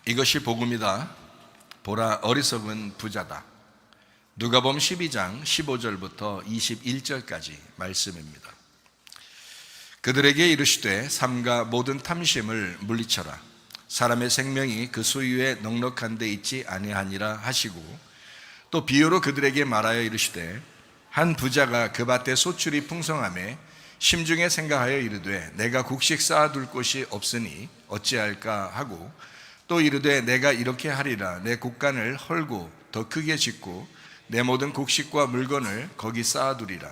이것이 복음이다. 보라, 어리석은 부자다. 누가복음 12장 15절부터 21절까지 말씀입니다. 그들에게 이르시되 삼가 모든 탐심을 물리쳐라. 사람의 생명이 그 소유에 넉넉한 데 있지 아니하니라 하시고, 또 비유로 그들에게 말하여 이르시되 한 부자가 그 밭에 소출이 풍성하매 심중에 생각하여 이르되 내가 곡식 쌓아둘 곳이 없으니 어찌할까 하고, 또 이르되 내가 이렇게 하리라. 내 곡간을 헐고 더 크게 짓고 내 모든 곡식과 물건을 거기 쌓아두리라.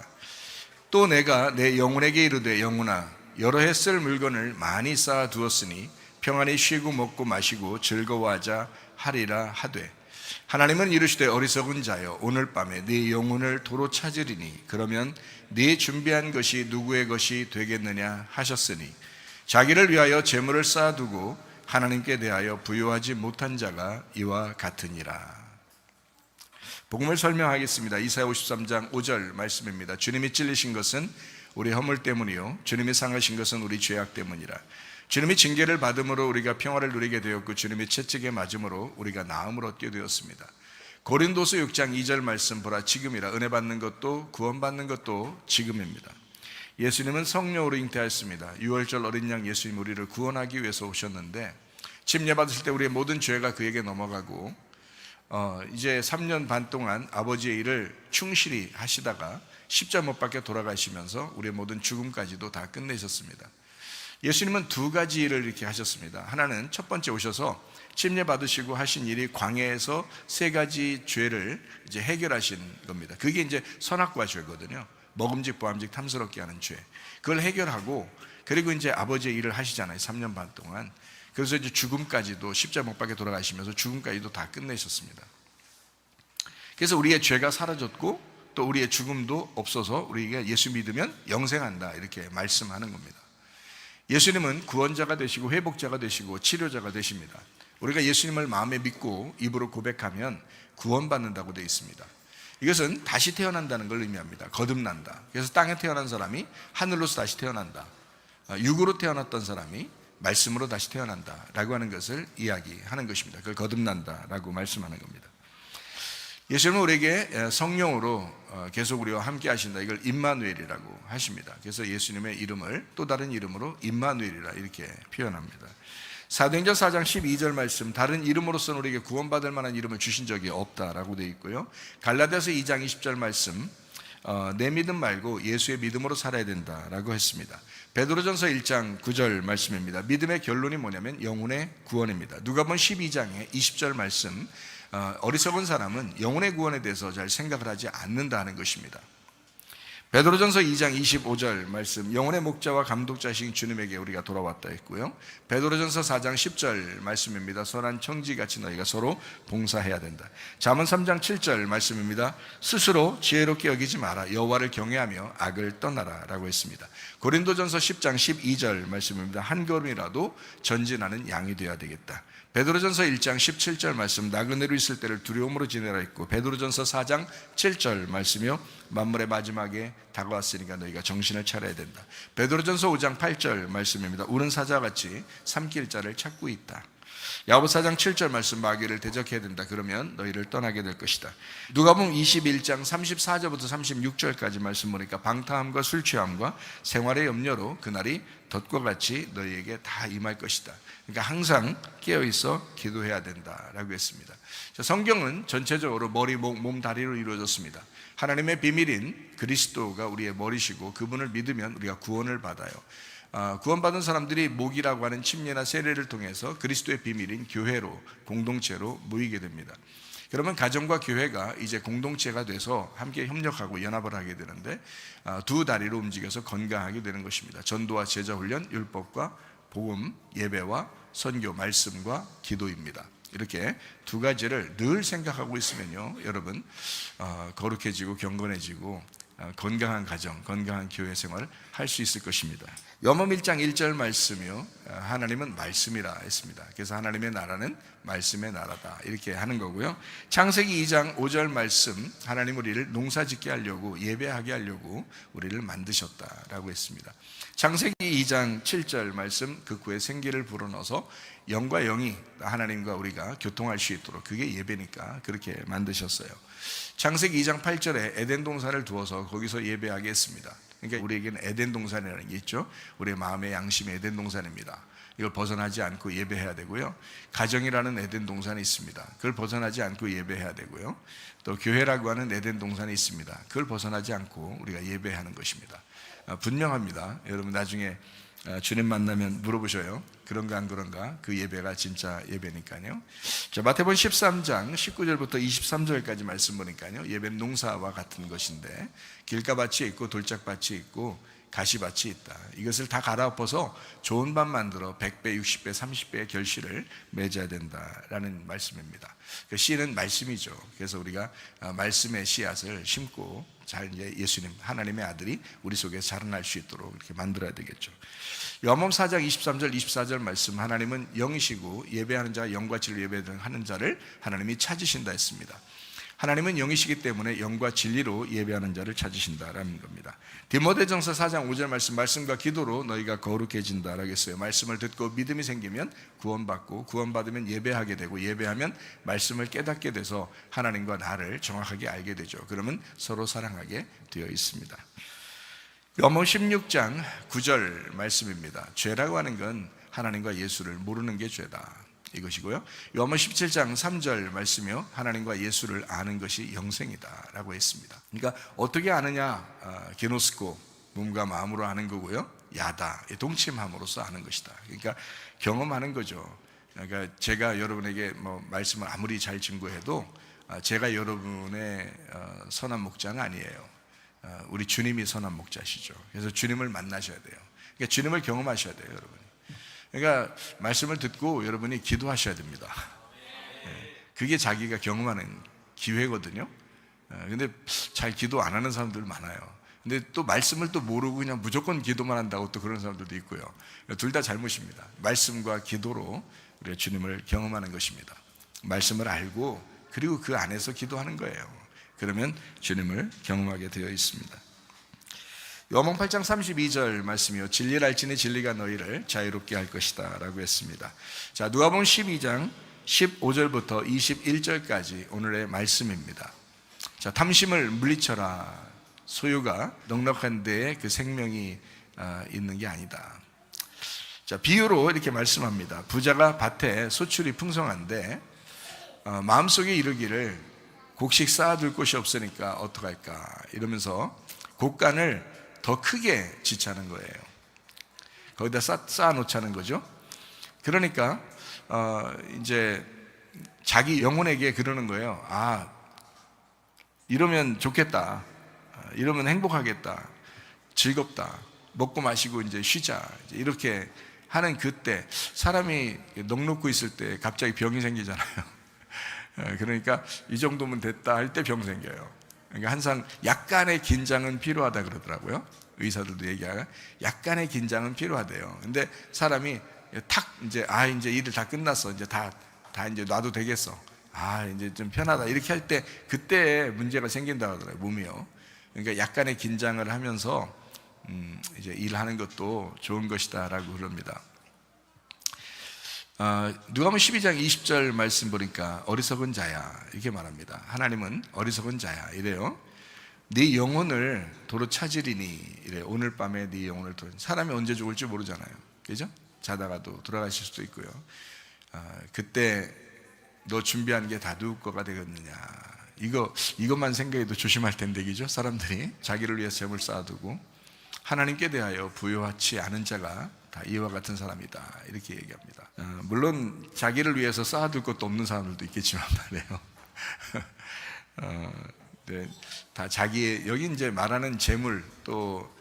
또 내가 내 영혼에게 이르되 영혼아, 여러 해 쓸 물건을 많이 쌓아두었으니 평안히 쉬고 먹고 마시고 즐거워하자 하리라 하되, 하나님은 이르시되 어리석은 자여, 오늘 밤에 네 영혼을 도로 찾으리니 그러면 네 준비한 것이 누구의 것이 되겠느냐 하셨으니, 자기를 위하여 재물을 쌓아두고 하나님께 대하여 부요하지 못한 자가 이와 같으니라. 복음을 설명하겠습니다. 이사야 53장 5절 말씀입니다. 주님이 찔리신 것은 우리 허물 때문이요 주님이 상하신 것은 우리 죄악 때문이라. 주님이 징계를 받음으로 우리가 평화를 누리게 되었고, 주님이 채찍에 맞음으로 우리가 나음을 얻게 되었습니다. 고린도서 6장 2절 말씀 보라, 지금이라. 은혜 받는 것도 구원 받는 것도 지금입니다. 예수님은 성령으로 잉태하였습니다. 유월절 어린 양 예수님 우리를 구원하기 위해서 오셨는데, 침례 받으실 때 우리의 모든 죄가 그에게 넘어가고, 이제 3년 반 동안 아버지의 일을 충실히 하시다가 십자가 못 박혀 돌아가시면서 우리의 모든 죽음까지도 다 끝내셨습니다. 예수님은 두 가지 일을 이렇게 하셨습니다. 하나는 첫 번째 오셔서 침례 받으시고 하신 일이 광야에서 세 가지 죄를 이제 해결하신 겁니다. 그게 이제 선악과 죄거든요. 먹음직 보암직 탐스럽게 하는 죄, 그걸 해결하고, 그리고 이제 아버지의 일을 하시잖아요. 3년 반 동안. 그래서 이제 죽음까지도, 십자가 못 박혀 돌아가시면서 죽음까지도 다 끝내셨습니다. 그래서 우리의 죄가 사라졌고, 또 우리의 죽음도 없어서 우리가 예수 믿으면 영생한다, 이렇게 말씀하는 겁니다. 예수님은 구원자가 되시고 회복자가 되시고 치료자가 되십니다. 우리가 예수님을 마음에 믿고 입으로 고백하면 구원받는다고 되어 있습니다. 이것은 다시 태어난다는 걸 의미합니다. 거듭난다. 그래서 땅에 태어난 사람이 하늘로서 다시 태어난다. 육으로 태어났던 사람이 말씀으로 다시 태어난다 라고 하는 것을 이야기하는 것입니다. 그걸 거듭난다 라고 말씀하는 겁니다. 예수님은 우리에게 성령으로 계속 우리와 함께 하신다, 이걸 임마누엘이라고 하십니다. 그래서 예수님의 이름을 또 다른 이름으로 임마누엘이라 이렇게 표현합니다. 사도행전 4장 12절 말씀, 다른 이름으로서는 우리에게 구원받을 만한 이름을 주신 적이 없다라고 되어 있고요. 갈라디아서 2장 20절 말씀, 내 믿음 말고 예수의 믿음으로 살아야 된다라고 했습니다. 베드로전서 1장 9절 말씀입니다. 믿음의 결론이 뭐냐면 영혼의 구원입니다. 누가복음 12장의 20절 말씀, 어리석은 사람은 영혼의 구원에 대해서 잘 생각을 하지 않는다는 것입니다. 베드로전서 2장 25절 말씀, 영혼의 목자와 감독자이신 주님에게 우리가 돌아왔다 했고요. 베드로전서 4장 10절 말씀입니다. 선한 청지같이 너희가 서로 봉사해야 된다. 잠언 3장 7절 말씀입니다. 스스로 지혜롭게 여기지 마라. 여호와를 경외하며 악을 떠나라 라고 했습니다. 고린도전서 10장 12절 말씀입니다. 한 걸음이라도 전진하는 양이 되어야 되겠다. 베드로전서 1장 17절 말씀, 나그네로 있을 때를 두려움으로 지내라 했고, 베드로전서 4장 7절 말씀이요, 만물의 마지막에 다가왔으니까 너희가 정신을 차려야 된다. 베드로전서 5장 8절 말씀입니다. 우는 사자같이 삼킬 자를 찾고 있다. 야고보서 4장 7절 말씀, 마귀를 대적해야 된다. 그러면 너희를 떠나게 될 것이다. 누가복음 21장 34절부터 36절까지 말씀 보니까 방탕함과 술 취함과 생활의 염려로 그날이 덫과 같이 너희에게 다 임할 것이다. 그러니까 항상 깨어있어 기도해야 된다라고 했습니다. 성경은 전체적으로 머리, 목, 몸, 다리로 이루어졌습니다. 하나님의 비밀인 그리스도가 우리의 머리시고, 그분을 믿으면 우리가 구원을 받아요. 구원받은 사람들이 목이라고 하는 침례나 세례를 통해서 그리스도의 비밀인 교회로, 공동체로 모이게 됩니다. 그러면 가정과 교회가 이제 공동체가 돼서 함께 협력하고 연합을 하게 되는데, 두 다리로 움직여서 건강하게 되는 것입니다. 전도와 제자훈련, 율법과 복음, 예배와 선교, 말씀과 기도입니다. 이렇게 두 가지를 늘 생각하고 있으면요, 여러분 거룩해지고 경건해지고 건강한 가정, 건강한 교회 생활을 할 수 있을 것입니다. 요한복음 1장 1절 말씀이요, 하나님은 말씀이라 했습니다. 그래서 하나님의 나라는 말씀의 나라다 이렇게 하는 거고요. 창세기 2장 5절 말씀, 하나님 우리를 농사짓게 하려고, 예배하게 하려고 우리를 만드셨다라고 했습니다. 창세기 2장 7절 말씀, 그 후에 생기를 불어넣어서 영과 영이 하나님과 우리가 교통할 수 있도록, 그게 예배니까 그렇게 만드셨어요. 창세기 2장 8절에 에덴 동산을 두어서 거기서 예배하게 했습니다. 그러니까 우리에게는 에덴 동산이라는 게 있죠. 우리의 마음의 양심이 에덴 동산입니다. 이걸 벗어나지 않고 예배해야 되고요. 가정이라는 에덴 동산이 있습니다. 그걸 벗어나지 않고 예배해야 되고요. 또 교회라고 하는 에덴 동산이 있습니다. 그걸 벗어나지 않고 우리가 예배하는 것입니다. 분명합니다. 여러분 나중에 주님 만나면 물어보셔요. 그런가 안 그런가? 그 예배가 진짜 예배니까요. 자, 마태복음 13장 19절부터 23절까지 말씀 보니까요, 예배는 농사와 같은 것인데 길가밭이 있고 돌짝밭이 있고 가시밭이 있다. 이것을 다 갈아엎어서 좋은 밭 만들어 100배, 60배, 30배의 결실을 맺어야 된다라는 말씀입니다. 그 씨는 말씀이죠. 그래서 우리가 말씀의 씨앗을 심고 잘 이제 예수님, 하나님의 아들이 우리 속에 자라날 수 있도록 이렇게 만들어야 되겠죠. 요한복음 4장 23절 24절 말씀, 하나님은 영이시고 예배하는 자가 영과 진리로 예배하는 자를 하나님이 찾으신다 했습니다. 하나님은 영이시기 때문에 영과 진리로 예배하는 자를 찾으신다라는 겁니다. 디모데전서 4장 5절 말씀과 기도로 너희가 거룩해진다라고 했어요. 말씀을 듣고 믿음이 생기면 구원받고, 구원받으면 예배하게 되고, 예배하면 말씀을 깨닫게 돼서 하나님과 나를 정확하게 알게 되죠. 그러면 서로 사랑하게 되어 있습니다. 요한복음 16장 9절 말씀입니다. 죄라고 하는 건 하나님과 예수를 모르는 게 죄다, 이것이고요. 요한복음 17장 3절 말씀이요, 하나님과 예수를 아는 것이 영생이다 라고 했습니다. 그러니까 어떻게 아느냐, 게노스코, 몸과 마음으로 아는 거고요, 야다, 동침함으로써 아는 것이다. 그러니까 경험하는 거죠. 그러니까 제가 여러분에게 말씀을 아무리 잘 증거해도 제가 여러분의 선한 목자는 아니에요. 우리 주님이 선한 목자시죠. 그래서 주님을 만나셔야 돼요. 그러니까 주님을 경험하셔야 돼요, 여러분이. 그러니까 말씀을 듣고 여러분이 기도하셔야 됩니다. 그게 자기가 경험하는 기회거든요. 근데 잘 기도 안 하는 사람들 많아요. 근데 또 말씀을 또 모르고 그냥 무조건 기도만 한다고 또 그런 사람들도 있고요. 둘 다 잘못입니다. 말씀과 기도로 우리가 주님을 경험하는 것입니다. 말씀을 알고 그리고 그 안에서 기도하는 거예요. 그러면 주님을 경험하게 되어 있습니다. 요한복음 8장 32절 말씀이요, 진리를 알지니 진리가 너희를 자유롭게 할 것이다 라고 했습니다. 자, 누가복음 12장 15절부터 21절까지 오늘의 말씀입니다. 자, 탐심을 물리쳐라. 소유가 넉넉한 데에 그 생명이 있는 게 아니다. 자, 비유로 이렇게 말씀합니다. 부자가 밭에 소출이 풍성한데 마음속에 이르기를 곡식 쌓아둘 곳이 없으니까 어떡할까 이러면서 곡간을 더 크게 짓자는 거예요. 거기다 쌓아놓자는 거죠. 그러니까 이제 자기 영혼에게 그러는 거예요. 아, 이러면 좋겠다, 이러면 행복하겠다, 즐겁다, 먹고 마시고 이제 쉬자, 이렇게 하는 그때, 사람이 넋놓고 있을 때 갑자기 병이 생기잖아요. 그러니까 이 정도면 됐다 할 때 병 생겨요. 그러니까 항상 약간의 긴장은 필요하다 그러더라고요. 의사들도 얘기하고 약간의 긴장은 필요하대요. 근데 사람이 탁 이제 이제 일을 다 끝났어, 이제 다 이제 놔도 되겠어, 이제 좀 편하다, 이렇게 할 때 그때 문제가 생긴다고 하더라고요, 몸이요. 그러니까 약간의 긴장을 하면서 이제 일하는 것도 좋은 것이다라고 그럽니다. 누가복음 12장 20절 말씀 보니까 어리석은 자야 이렇게 말합니다. 하나님은 어리석은 자야 이래요. 네 영혼을 도로 찾으리니 이래. 오늘 밤에 네 영혼을 도로. 사람이 언제 죽을지 모르잖아요, 그죠? 자다가도 돌아가실 수도 있고요. 그때 너 준비한 게 다 누구 거가 되겠느냐, 이것만 생각해도 조심할 텐데, 그죠? 사람들이 자기를 위해서 재물 쌓아두고 하나님께 대하여 부요하지 않은 자가 다 이와 같은 사람이다 이렇게 얘기합니다. 물론 자기를 위해서 쌓아둘 것도 없는 사람들도 있겠지만 말이에요. 네, 다 자기의, 여기 이제 말하는 재물 또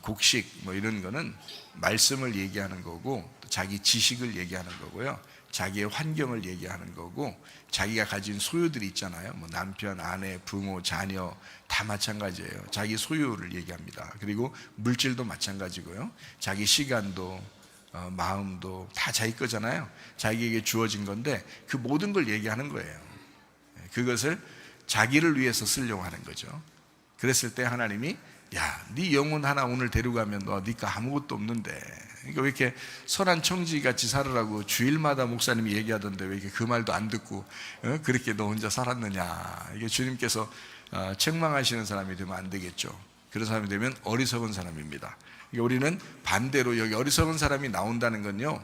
곡식 이런 거는 말씀을 얘기하는 거고, 또 자기 지식을 얘기하는 거고요, 자기의 환경을 얘기하는 거고, 자기가 가진 소유들이 있잖아요. 남편, 아내, 부모, 자녀 다 마찬가지예요. 자기 소유를 얘기합니다. 그리고 물질도 마찬가지고요. 자기 시간도 마음도 다 자기 거잖아요. 자기에게 주어진 건데 그 모든 걸 얘기하는 거예요. 그것을 자기를 위해서 쓰려고 하는 거죠. 그랬을 때 하나님이 야, 네 영혼 하나 오늘 데려가면 네가 아무것도 없는데, 그러니까 왜 이렇게 선한 청지같이 살으라고 주일마다 목사님이 얘기하던데 왜 이렇게 그 말도 안 듣고 그렇게 너 혼자 살았느냐. 이게 주님께서 책망하시는 사람이 되면 안 되겠죠. 그런 사람이 되면 어리석은 사람입니다. 그러니까 우리는 반대로 여기 어리석은 사람이 나온다는 건요,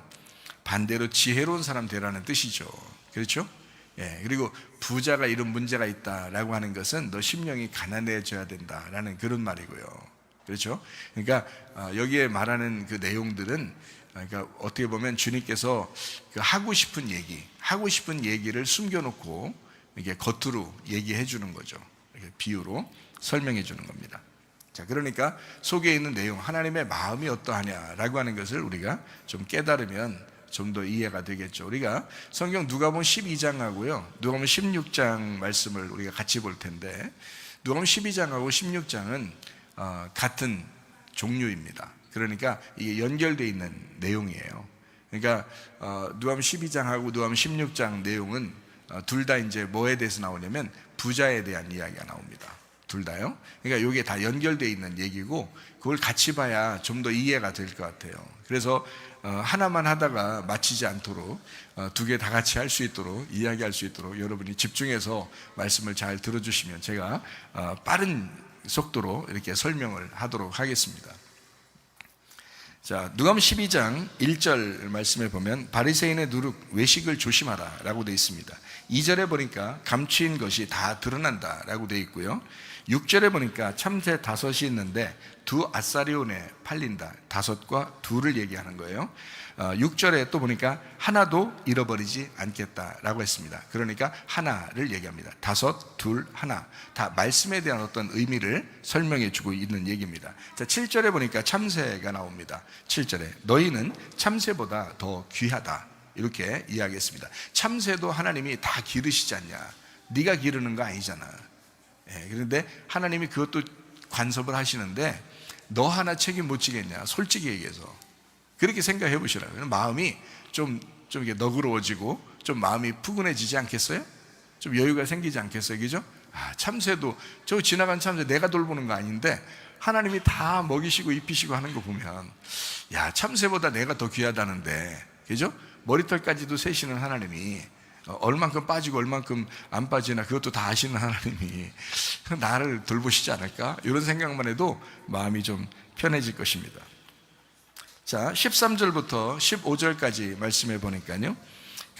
반대로 지혜로운 사람 되라는 뜻이죠. 그렇죠? 예, 그리고 부자가 이런 문제가 있다라고 하는 것은 너 심령이 가난해져야 된다라는 그런 말이고요. 그렇죠? 그러니까 여기에 말하는 그 내용들은, 그러니까 어떻게 보면 주님께서 그 하고 싶은 얘기를 숨겨놓고 이게 겉으로 얘기해 주는 거죠. 이렇게 비유로 설명해 주는 겁니다. 자, 그러니까 속에 있는 내용, 하나님의 마음이 어떠하냐라고 하는 것을 우리가 좀 깨달으면 좀 더 이해가 되겠죠. 우리가 성경 누가복음 12장하고요 누가복음 16장 말씀을 우리가 같이 볼 텐데, 누가복음 12장하고 16장은 같은 종류입니다. 그러니까 이게 연결되어 있는 내용이에요. 그러니까 누가복음 12장하고 누가복음 16장 내용은 둘 다 이제 뭐에 대해서 나오냐면 부자에 대한 이야기가 나옵니다. 둘 다요. 그러니까 이게 다 연결되어 있는 얘기고, 그걸 같이 봐야 좀 더 이해가 될 것 같아요. 그래서 하나만 하다가 마치지 않도록 두 개 다 같이 할 수 있도록, 이야기할 수 있도록 여러분이 집중해서 말씀을 잘 들어주시면 제가 빠른 속도로 이렇게 설명을 하도록 하겠습니다. 자, 누가복음 12장 1절 말씀에 보면 바리새인의 누룩 외식을 조심하라 라고 되어 있습니다. 2절에 보니까 감추인 것이 다 드러난다 라고 되어 있고요, 6절에 보니까 참새 5이 있는데 2 아사리온에 팔린다. 5과 2를 얘기하는 거예요. 6절에 또 보니까 하나도 잃어버리지 않겠다라고 했습니다. 그러니까 하나를 얘기합니다. 5, 2, 하나. 다 말씀에 대한 어떤 의미를 설명해 주고 있는 얘기입니다. 자, 7절에 보니까 참새가 나옵니다. 7절에 너희는 참새보다 더 귀하다, 이렇게 이야기했습니다. 참새도 하나님이 다 기르시지 않냐. 네가 기르는 거 아니잖아. 그런데 하나님이 그것도 간섭을 하시는데 너 하나 책임 못 지겠냐, 솔직히 얘기해서. 그렇게 생각해 보시라고요. 마음이 좀 이렇게 너그러워지고 좀 마음이 푸근해지지 않겠어요? 좀 여유가 생기지 않겠어요? 그죠? 참새도, 저 지나간 참새 내가 돌보는 거 아닌데 하나님이 다 먹이시고 입히시고 하는 거 보면, 야, 참새보다 내가 더 귀하다는데, 그죠? 머리털까지도 세시는 하나님이 얼만큼 빠지고 얼만큼 안 빠지나 그것도 다 아시는 하나님이 나를 돌보시지 않을까? 이런 생각만 해도 마음이 좀 편해질 것입니다. 자, 13절부터 15절까지 말씀해 보니까요,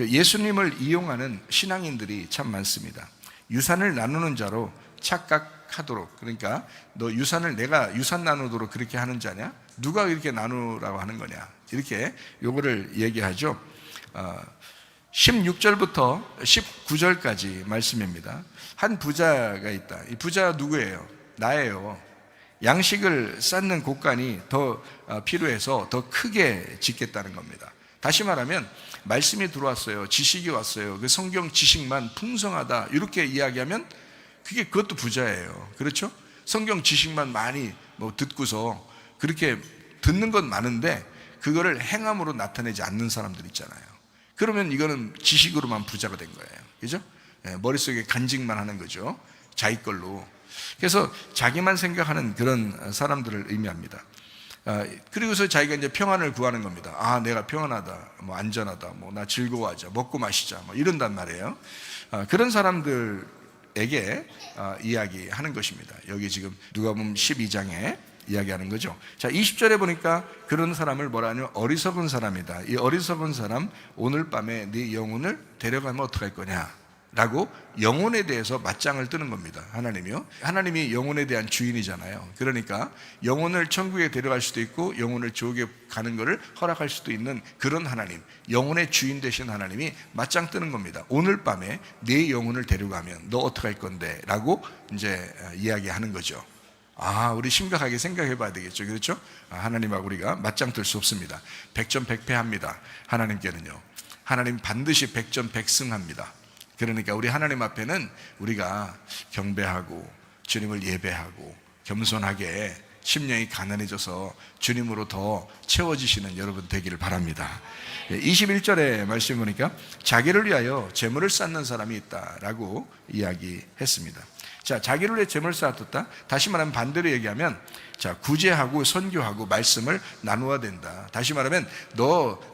예수님을 이용하는 신앙인들이 참 많습니다. 유산을 나누는 자로 착각하도록, 그러니까 너 유산을 내가 유산 나누도록 그렇게 하는 자냐? 누가 이렇게 나누라고 하는 거냐? 이렇게 요거를 얘기하죠. 16절부터 19절까지 말씀입니다. 한 부자가 있다. 이 부자 누구예요? 나예요. 양식을 쌓는 곳간이 더 필요해서 더 크게 짓겠다는 겁니다. 다시 말하면 말씀이 들어왔어요. 지식이 왔어요. 그 성경 지식만 풍성하다, 이렇게 이야기하면 그것도 부자예요. 그렇죠? 성경 지식만 많이 듣고서 그렇게 듣는 건 많은데 그거를 행함으로 나타내지 않는 사람들 있잖아요. 그러면 이거는 지식으로만 부자가 된 거예요. 그죠? 머릿속에 간직만 하는 거죠. 자기 걸로. 그래서 자기만 생각하는 그런 사람들을 의미합니다. 그리고서 자기가 이제 평안을 구하는 겁니다. 내가 평안하다, 안전하다, 나 즐거워하자, 먹고 마시자, 이런단 말이에요. 그런 사람들에게 이야기하는 것입니다. 여기 지금 누가복음 12장에 이야기하는 거죠. 자, 20절에 보니까 그런 사람을 뭐라 하냐면 어리석은 사람이다. 이 어리석은 사람, 오늘 밤에 네 영혼을 데려가면 어떡할 거냐 라고 영혼에 대해서 맞짱을 뜨는 겁니다. 하나님이요. 하나님이 영혼에 대한 주인이잖아요. 그러니까 영혼을 천국에 데려갈 수도 있고 영혼을 지옥에 가는 것을 허락할 수도 있는 그런 하나님, 영혼의 주인 되신 하나님이 맞짱 뜨는 겁니다. 오늘 밤에 네 영혼을 데려가면 너 어떡할 건데 라고 이제 이야기하는 거죠. 우리 심각하게 생각해 봐야 되겠죠. 그렇죠? 하나님하고 우리가 맞짱 뜰 수 없습니다. 백전백패합니다. 하나님께는요. 하나님 반드시 백전백승합니다. 그러니까 우리 하나님 앞에는 우리가 경배하고 주님을 예배하고 겸손하게 심령이 가난해져서 주님으로 더 채워지시는 여러분 되기를 바랍니다. 21절의 말씀 보니까 자기를 위하여 재물을 쌓는 사람이 있다라고 이야기했습니다. 자, 자기를 위해 재물을 쌓았다. 다시 말하면 반대로 얘기하면, 자, 구제하고 선교하고 말씀을 나누어야 된다. 다시 말하면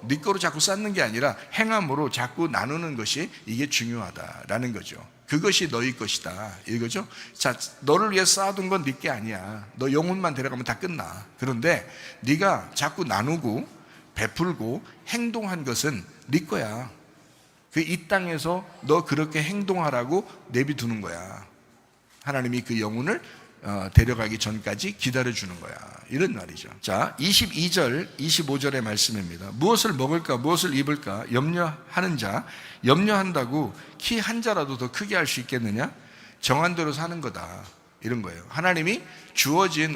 네 거로 자꾸 쌓는 게 아니라 행함으로 자꾸 나누는 것이 이게 중요하다라는 거죠. 그것이 너희 것이다 이거죠. 자, 너를 위해 쌓아둔 건 네 게 아니야. 너 영혼만 데려가면 다 끝나. 그런데 네가 자꾸 나누고 베풀고 행동한 것은 네 거야. 이 땅에서 너 그렇게 행동하라고 내비두는 거야. 하나님이 그 영혼을 데려가기 전까지 기다려주는 거야. 이런 말이죠. 자, 22절, 25절의 말씀입니다. 무엇을 먹을까, 무엇을 입을까 염려하는 자, 염려한다고 키 한 자라도 더 크게 할 수 있겠느냐? 정한 대로 사는 거다. 이런 거예요. 하나님이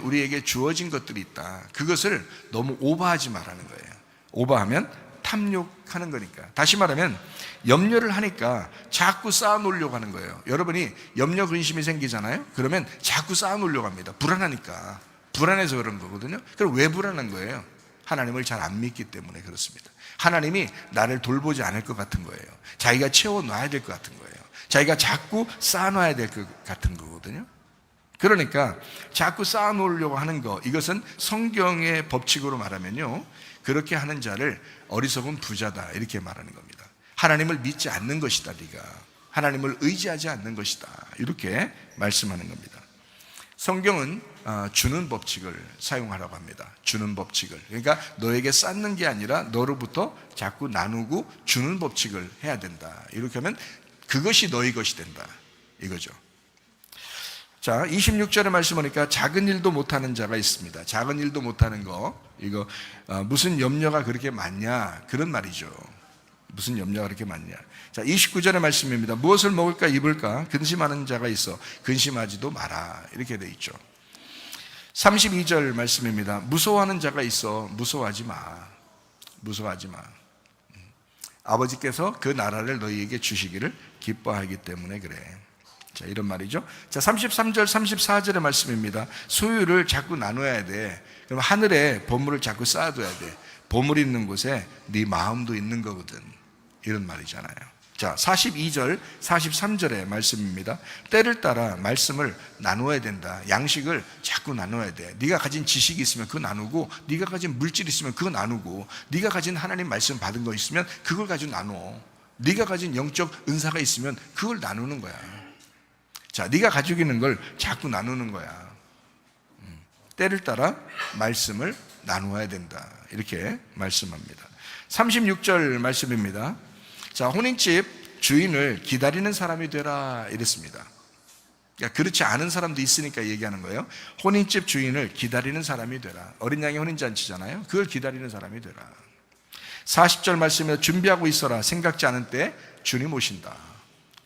우리에게 주어진 것들이 있다. 그것을 너무 오버하지 말라는 거예요. 오버하면 탐욕하는 거니까. 다시 말하면 염려를 하니까 자꾸 쌓아놓으려고 하는 거예요. 여러분이 염려 근심이 생기잖아요. 그러면 자꾸 쌓아놓으려고 합니다. 불안하니까. 불안해서 그런 거거든요. 그럼 왜 불안한 거예요? 하나님을 잘 안 믿기 때문에 그렇습니다. 하나님이 나를 돌보지 않을 것 같은 거예요. 자기가 채워놔야 될 것 같은 거예요. 자기가 자꾸 쌓아놔야 될 것 같은 거거든요. 그러니까 자꾸 쌓아놓으려고 하는 거, 이것은 성경의 법칙으로 말하면요, 그렇게 하는 자를 어리석은 부자다 이렇게 말하는 겁니다. 하나님을 믿지 않는 것이다. 네가 하나님을 의지하지 않는 것이다 이렇게 말씀하는 겁니다. 성경은 주는 법칙을 사용하라고 합니다. 주는 법칙을. 그러니까 너에게 쌓는 게 아니라 너로부터 자꾸 나누고 주는 법칙을 해야 된다. 이렇게 하면 그것이 너희 것이 된다 이거죠. 자, 26절의 말씀 보니까 작은 일도 못하는 자가 있습니다. 작은 일도 못하는 거, 이거 무슨 염려가 그렇게 많냐 그런 말이죠. 무슨 염려가 그렇게 많냐. 자, 29절의 말씀입니다. 무엇을 먹을까 입을까 근심하는 자가 있어 근심하지도 마라 이렇게 돼 있죠. 32절 말씀입니다. 무서워하는 자가 있어 무서워하지 마. 무서워하지 마. 아버지께서 그 나라를 너희에게 주시기를 기뻐하기 때문에 그래. 자, 이런 말이죠. 자, 33절, 34절의 말씀입니다. 소유를 자꾸 나눠야 돼. 그럼 하늘에 보물을 자꾸 쌓아둬야 돼. 보물이 있는 곳에 네 마음도 있는 거거든. 이런 말이잖아요. 자, 42절, 43절의 말씀입니다. 때를 따라 말씀을 나누어야 된다. 양식을 자꾸 나눠야 돼. 네가 가진 지식이 있으면 그거 나누고, 네가 가진 물질이 있으면 그거 나누고, 네가 가진 하나님 말씀 받은 거 있으면 그걸 가지고 나눠. 네가 가진 영적 은사가 있으면 그걸 나누는 거야. 자, 네가 가지고 있는 걸 자꾸 나누는 거야. 때를 따라 말씀을 나누어야 된다. 이렇게 말씀합니다. 36절 말씀입니다. 자, 혼인집 주인을 기다리는 사람이 되라 이랬습니다. 그러니까 그렇지 않은 사람도 있으니까 얘기하는 거예요. 혼인집 주인을 기다리는 사람이 되라. 어린 양의 혼인잔치잖아요. 그걸 기다리는 사람이 되라. 40절 말씀에 준비하고 있어라. 생각지 않은 때 주님 오신다.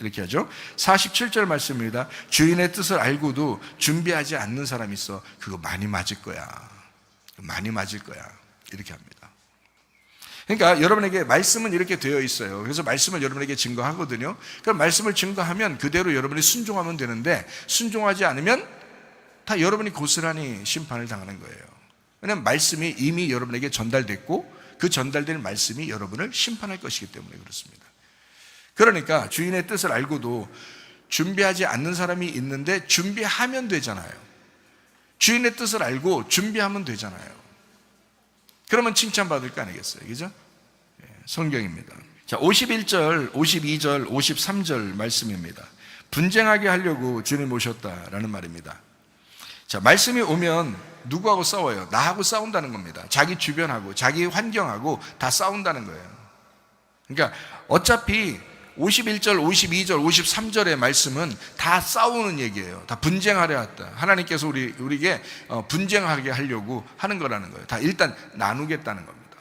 이렇게 하죠. 47절 말씀입니다. 주인의 뜻을 알고도 준비하지 않는 사람이 있어. 그거 많이 맞을 거야. 많이 맞을 거야. 이렇게 합니다. 그러니까 여러분에게 말씀은 이렇게 되어 있어요. 그래서 말씀을 여러분에게 증거하거든요. 그럼 말씀을 증거하면 그대로 여러분이 순종하면 되는데, 순종하지 않으면 다 여러분이 고스란히 심판을 당하는 거예요. 왜냐하면 말씀이 이미 여러분에게 전달됐고 그 전달된 말씀이 여러분을 심판할 것이기 때문에 그렇습니다. 그러니까 주인의 뜻을 알고도 준비하지 않는 사람이 있는데 준비하면 되잖아요. 주인의 뜻을 알고 준비하면 되잖아요. 그러면 칭찬받을 거 아니겠어요? 그죠? 성경입니다. 자, 51절, 52절, 53절 말씀입니다. 분쟁하게 하려고 주님 오셨다라는 말입니다. 자, 말씀이 오면 누구하고 싸워요? 나하고 싸운다는 겁니다. 자기 주변하고 자기 환경하고 다 싸운다는 거예요. 그러니까 어차피 51절, 52절, 53절의 말씀은 다 싸우는 얘기예요. 다 분쟁하려 했다. 하나님께서 우리에게 분쟁하게 하려고 하는 거라는 거예요. 다 일단 나누겠다는 겁니다.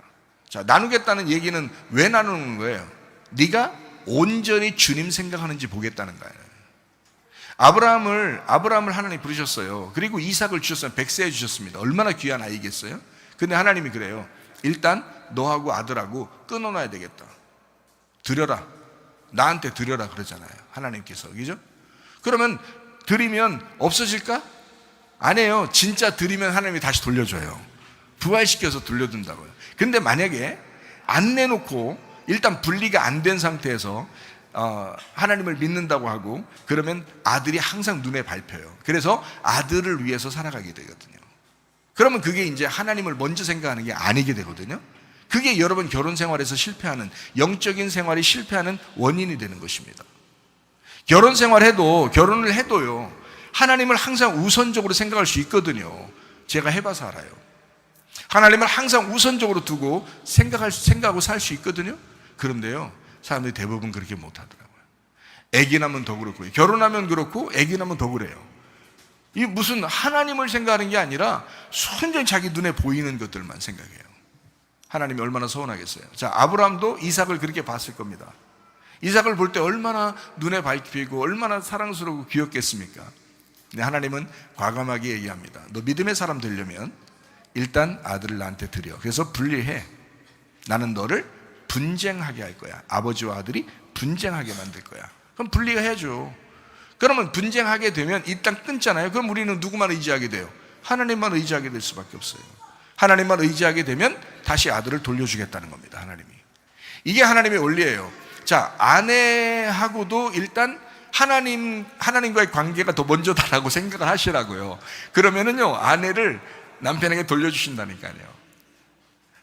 자, 나누겠다는 얘기는 왜 나누는 거예요? 네가 온전히 주님 생각하는지 보겠다는 거예요. 아브라함을 하나님이 부르셨어요. 그리고 이삭을 주셨어요. 100세 주셨습니다. 얼마나 귀한 아이겠어요? 근데 하나님이 그래요. 일단 너하고 아들하고 끊어놔야 되겠다. 드려라. 나한테 드려라 그러잖아요. 하나님께서. 그죠? 그러면 드리면 없어질까? 안 해요. 진짜 드리면 하나님이 다시 돌려줘요. 부활시켜서 돌려준다고요. 근데 만약에 안 내놓고 일단 분리가 안 된 상태에서 하나님을 믿는다고 하고 그러면 아들이 항상 눈에 밟혀요. 그래서 아들을 위해서 살아가게 되거든요. 그러면 그게 이제 하나님을 먼저 생각하는 게 아니게 되거든요. 그게 여러분 결혼 생활에서 실패하는, 영적인 생활이 실패하는 원인이 되는 것입니다. 결혼을 해도요, 하나님을 항상 우선적으로 생각할 수 있거든요. 제가 해봐서 알아요. 하나님을 항상 우선적으로 두고 생각하고 살 수 있거든요. 그런데요, 사람들이 대부분 그렇게 못하더라고요. 아기 낳으면 더 그렇고요. 결혼하면 그렇고 아기 낳으면 더 그래요. 이 무슨 하나님을 생각하는 게 아니라 순전히 자기 눈에 보이는 것들만 생각해요. 하나님이 얼마나 서운하겠어요. 자, 아브라함도 이삭을 그렇게 봤을 겁니다. 이삭을 볼 때 얼마나 눈에 밟히고 얼마나 사랑스럽고 귀엽겠습니까? 근데 하나님은 과감하게 얘기합니다. 너 믿음의 사람 되려면 일단 아들을 나한테 드려. 그래서 분리해. 나는 너를 분쟁하게 할 거야. 아버지와 아들이 분쟁하게 만들 거야. 그럼 분리가 해야죠. 그러면 분쟁하게 되면 일단 끊잖아요. 그럼 우리는 누구만 의지하게 돼요? 하나님만 의지하게 될 수밖에 없어요. 하나님만 의지하게 되면 다시 아들을 돌려주겠다는 겁니다. 하나님이. 이게 하나님의 원리예요. 자, 아내하고도 일단 하나님과의 관계가 더 먼저다라고 생각을 하시라고요. 그러면은요, 아내를 남편에게 돌려주신다니까요.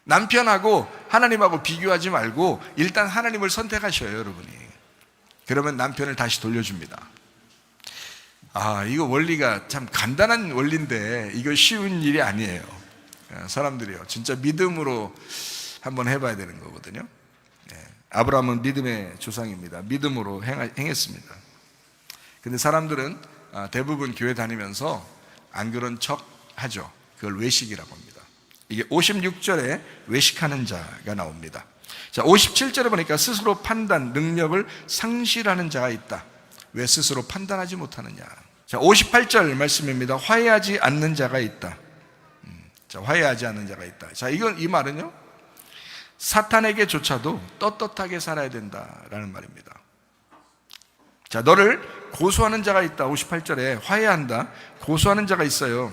남편하고 하나님하고 비교하지 말고 일단 하나님을 선택하셔요, 여러분이. 그러면 남편을 다시 돌려줍니다. 이거 원리가 참 간단한 원리인데 이거 쉬운 일이 아니에요. 사람들이요, 진짜 믿음으로 한번 해봐야 되는 거거든요. 아브라함은 믿음의 조상입니다. 믿음으로 행했습니다. 근데 사람들은 대부분 교회 다니면서 안 그런 척 하죠. 그걸 외식이라고 합니다. 이게 56절에 외식하는 자가 나옵니다. 자, 57절에 보니까 스스로 판단, 능력을 상실하는 자가 있다. 왜 스스로 판단하지 못하느냐. 자, 58절 말씀입니다. 화해하지 않는 자가 있다. 자, 화해하지 않는 자가 있다. 자, 이 말은요, 사탄에게조차도 떳떳하게 살아야 된다라는 말입니다. 자, 너를 고소하는 자가 있다. 58절에 화해한다, 고소하는 자가 있어요.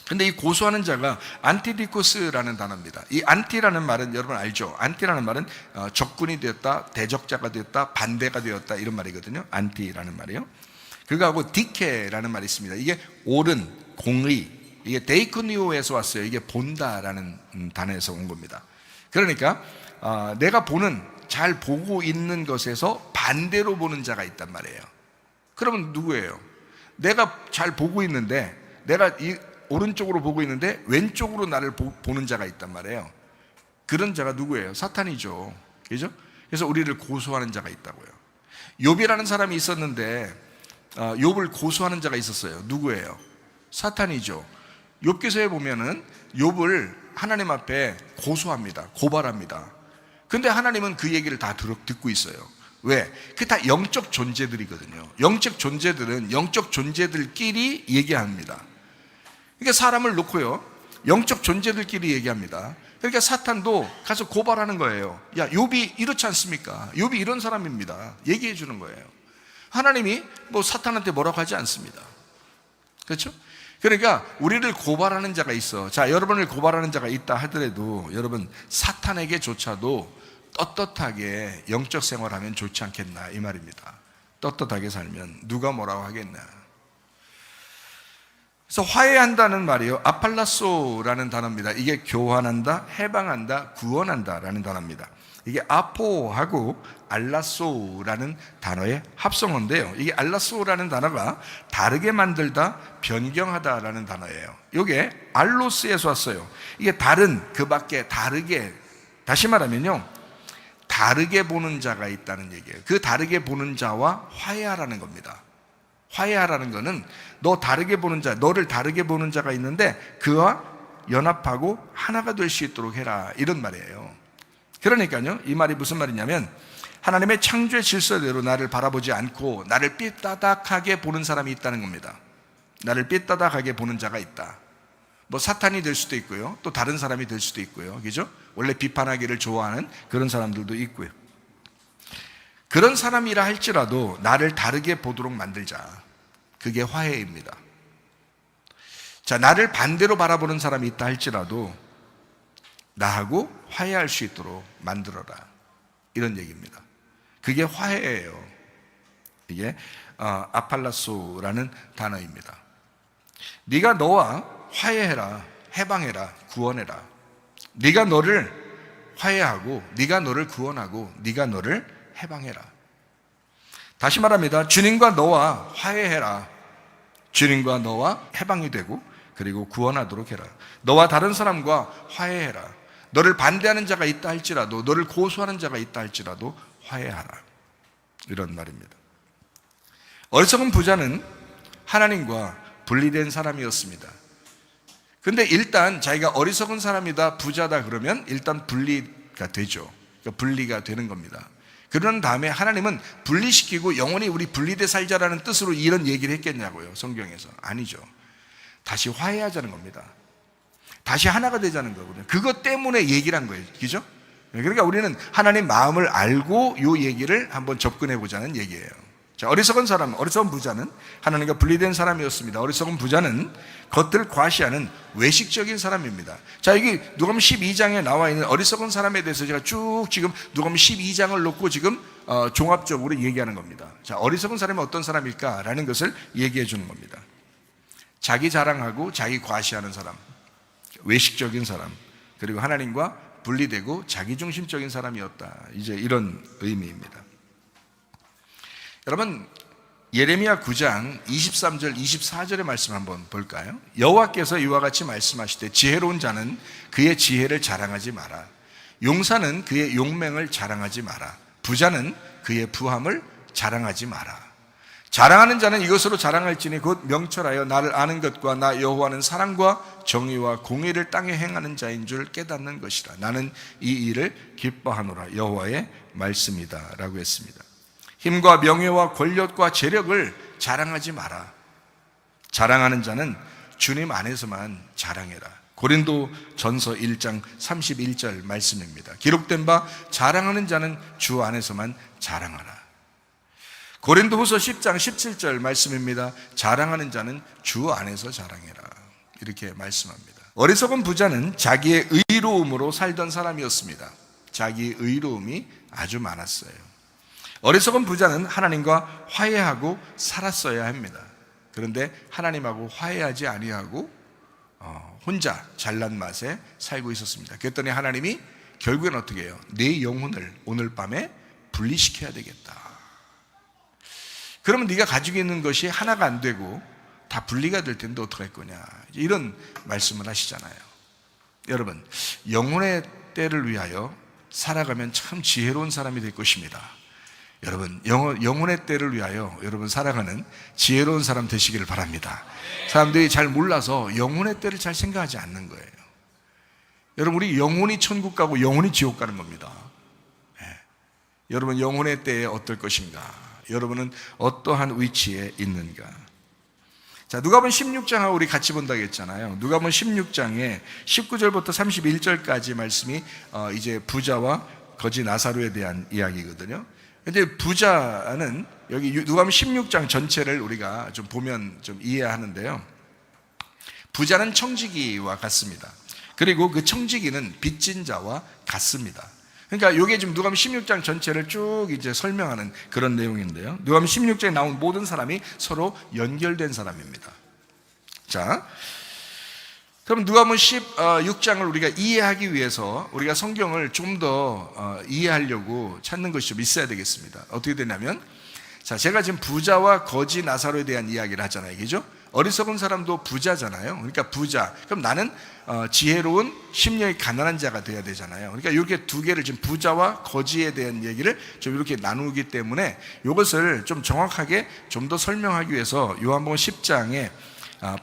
근데 이 고소하는 자가 안티디코스라는 단어입니다. 이 안티라는 말은 여러분 알죠? 안티라는 말은 적군이 되었다, 대적자가 되었다, 반대가 되었다, 이런 말이거든요. 안티라는 말이요. 그거하고 디케라는 말이 있습니다. 이게 옳은, 공의, 이게 데이코니오에서 왔어요. 이게 본다라는 단어에서 온 겁니다. 그러니까 내가 잘 보고 있는 것에서 반대로 보는 자가 있단 말이에요. 그러면 누구예요? 내가 잘 보고 있는데, 내가 이 오른쪽으로 보고 있는데 왼쪽으로 나를 보는 자가 있단 말이에요. 그런 자가 누구예요? 사탄이죠. 그죠? 그래서 우리를 고소하는 자가 있다고요. 욥이라는 사람이 있었는데 욥을 고소하는 자가 있었어요. 누구예요? 사탄이죠. 욥기서에 보면은 욥을 하나님 앞에 고소합니다. 고발합니다. 근데 하나님은 그 얘기를 다 듣고 있어요. 왜? 그게 다 영적 존재들이거든요. 영적 존재들은 영적 존재들끼리 얘기합니다. 그러니까 사람을 놓고요, 영적 존재들끼리 얘기합니다. 그러니까 사탄도 가서 고발하는 거예요. 야, 욥이 이렇지 않습니까? 욥이 이런 사람입니다. 얘기해 주는 거예요. 하나님이 사탄한테 뭐라고 하지 않습니다. 그렇죠? 그러니까 우리를 고발하는 자가 있어. 자, 여러분을 고발하는 자가 있다 하더라도 여러분, 사탄에게조차도 떳떳하게 영적 생활하면 좋지 않겠나, 이 말입니다. 떳떳하게 살면 누가 뭐라고 하겠나. 그래서 화해한다는 말이요, 아팔라소라는 단어입니다. 이게 교환한다, 해방한다, 구원한다 라는 단어입니다. 이게 아포하고 알라소라는 단어의 합성어인데요, 이게 알라소라는 단어가 다르게 만들다, 변경하다라는 단어예요. 이게 알로스에서 왔어요. 이게 다른, 그 밖에 다르게, 다시 말하면요, 다르게 보는 자가 있다는 얘기예요. 그 다르게 보는 자와 화해하라는 겁니다. 화해하라는 거는 너를 다르게 보는 자가 있는데 그와 연합하고 하나가 될 수 있도록 해라, 이런 말이에요. 그러니까요, 이 말이 무슨 말이냐면 하나님의 창조의 질서대로 나를 바라보지 않고 나를 삐따닥하게 보는 사람이 있다는 겁니다. 나를 삐따닥하게 보는 자가 있다. 사탄이 될 수도 있고요, 또 다른 사람이 될 수도 있고요. 그죠? 원래 비판하기를 좋아하는 그런 사람들도 있고요. 그런 사람이라 할지라도 나를 다르게 보도록 만들자. 그게 화해입니다. 자, 나를 반대로 바라보는 사람이 있다 할지라도 나하고 화해할 수 있도록 만들어라, 이런 얘기입니다. 그게 화해예요. 이게 아팔라소라는 단어입니다. 네가 너와 화해해라, 해방해라, 구원해라. 네가 너를 화해하고 네가 너를 구원하고 네가 너를 해방해라. 다시 말합니다. 주님과 너와 화해해라. 주님과 너와 해방이 되고 그리고 구원하도록 해라. 너와 다른 사람과 화해해라. 너를 반대하는 자가 있다 할지라도, 너를 고소하는 자가 있다 할지라도 화해하라, 이런 말입니다. 어리석은 부자는 하나님과 분리된 사람이었습니다. 근데 일단 자기가 어리석은 사람이다, 부자다 그러면 일단 분리가 되죠. 그러니까 분리가 되는 겁니다. 그런 다음에 하나님은 분리시키고 영원히 우리 분리돼 살자라는 뜻으로 이런 얘기를 했겠냐고요, 성경에서. 아니죠. 다시 화해하자는 겁니다. 다시 하나가 되자는 거거든요. 그것 때문에 얘기를 한 거예요. 그죠? 그러니까 우리는 하나님 마음을 알고 이 얘기를 한번 접근해 보자는 얘기예요. 자, 어리석은 사람, 어리석은 부자는 하나님과 분리된 사람이었습니다. 어리석은 부자는 겉을 과시하는 외식적인 사람입니다. 자, 여기 누가복음 12장에 나와 있는 어리석은 사람에 대해서 제가 쭉 지금 누가복음 12장을 놓고 지금 종합적으로 얘기하는 겁니다. 자, 어리석은 사람이 어떤 사람일까라는 것을 얘기해 주는 겁니다. 자기 자랑하고 자기 과시하는 사람, 외식적인 사람, 그리고 하나님과 분리되고 자기중심적인 사람이었다, 이제 이런 의미입니다. 여러분, 예레미야 9장 23절 24절의 말씀 한번 볼까요? 여호와께서 이와 같이 말씀하시되 지혜로운 자는 그의 지혜를 자랑하지 마라. 용사는 그의 용맹을 자랑하지 마라. 부자는 그의 부함을 자랑하지 마라. 자랑하는 자는 이것으로 자랑할지니 곧 명철하여 나를 아는 것과 나 여호와는 사랑과 정의와 공의를 땅에 행하는 자인 줄 깨닫는 것이라. 나는 이 일을 기뻐하노라. 여호와의 말씀이다 라고 했습니다. 힘과 명예와 권력과 재력을 자랑하지 마라. 자랑하는 자는 주님 안에서만 자랑해라. 고린도 전서 1장 31절 말씀입니다. 기록된 바 자랑하는 자는 주 안에서만 자랑하라. 고린도후서 10장 17절 말씀입니다. 자랑하는 자는 주 안에서 자랑해라, 이렇게 말씀합니다. 어리석은 부자는 자기의 의로움으로 살던 사람이었습니다. 자기의 의로움이 아주 많았어요. 어리석은 부자는 하나님과 화해하고 살았어야 합니다. 그런데 하나님하고 화해하지 아니하고 혼자 잘난 맛에 살고 있었습니다. 그랬더니 하나님이 결국엔 어떻게 해요? 내 영혼을 오늘 밤에 분리시켜야 되겠다. 그러면 네가 가지고 있는 것이 하나가 안 되고 다 분리가 될 텐데 어떡할 거냐, 이런 말씀을 하시잖아요. 여러분, 영혼의 때를 위하여 살아가면 참 지혜로운 사람이 될 것입니다. 여러분, 영혼의 때를 위하여 여러분 살아가는 지혜로운 사람 되시기를 바랍니다. 사람들이 잘 몰라서 영혼의 때를 잘 생각하지 않는 거예요. 여러분, 우리 영혼이 천국 가고 영혼이 지옥 가는 겁니다. 여러분, 영혼의 때에 어떨 것인가? 여러분은 어떠한 위치에 있는가? 자, 누가복음 16장하고 우리 같이 본다고 했잖아요. 누가복음 16장에 19절부터 31절까지 말씀이 이제 부자와 거지 나사로에 대한 이야기거든요. 근데 부자는 여기 누가복음 16장 전체를 우리가 좀 보면 좀 이해하는데요. 부자는 청지기와 같습니다. 그리고 그 청지기는 빚진 자와 같습니다. 그러니까 이게 지금 누가복음 16장 전체를 쭉 이제 설명하는 그런 내용인데요. 누가복음 16장에 나온 모든 사람이 서로 연결된 사람입니다. 자, 그럼 누가복음 16장을 우리가 이해하기 위해서 우리가 성경을 좀 더 이해하려고 찾는 것이 좀 있어야 되겠습니다. 어떻게 되냐면, 자, 제가 지금 부자와 거지 나사로에 대한 이야기를 하잖아요, 그죠? 어리석은 사람도 부자잖아요. 그러니까 부자. 그럼 나는 지혜로운 심령이 가난한 자가 돼야 되잖아요. 그러니까 이렇게 두 개를 지금 부자와 거지에 대한 얘기를 좀 이렇게 나누기 때문에 이것을 좀 정확하게 좀 더 설명하기 위해서 요한복음 10장에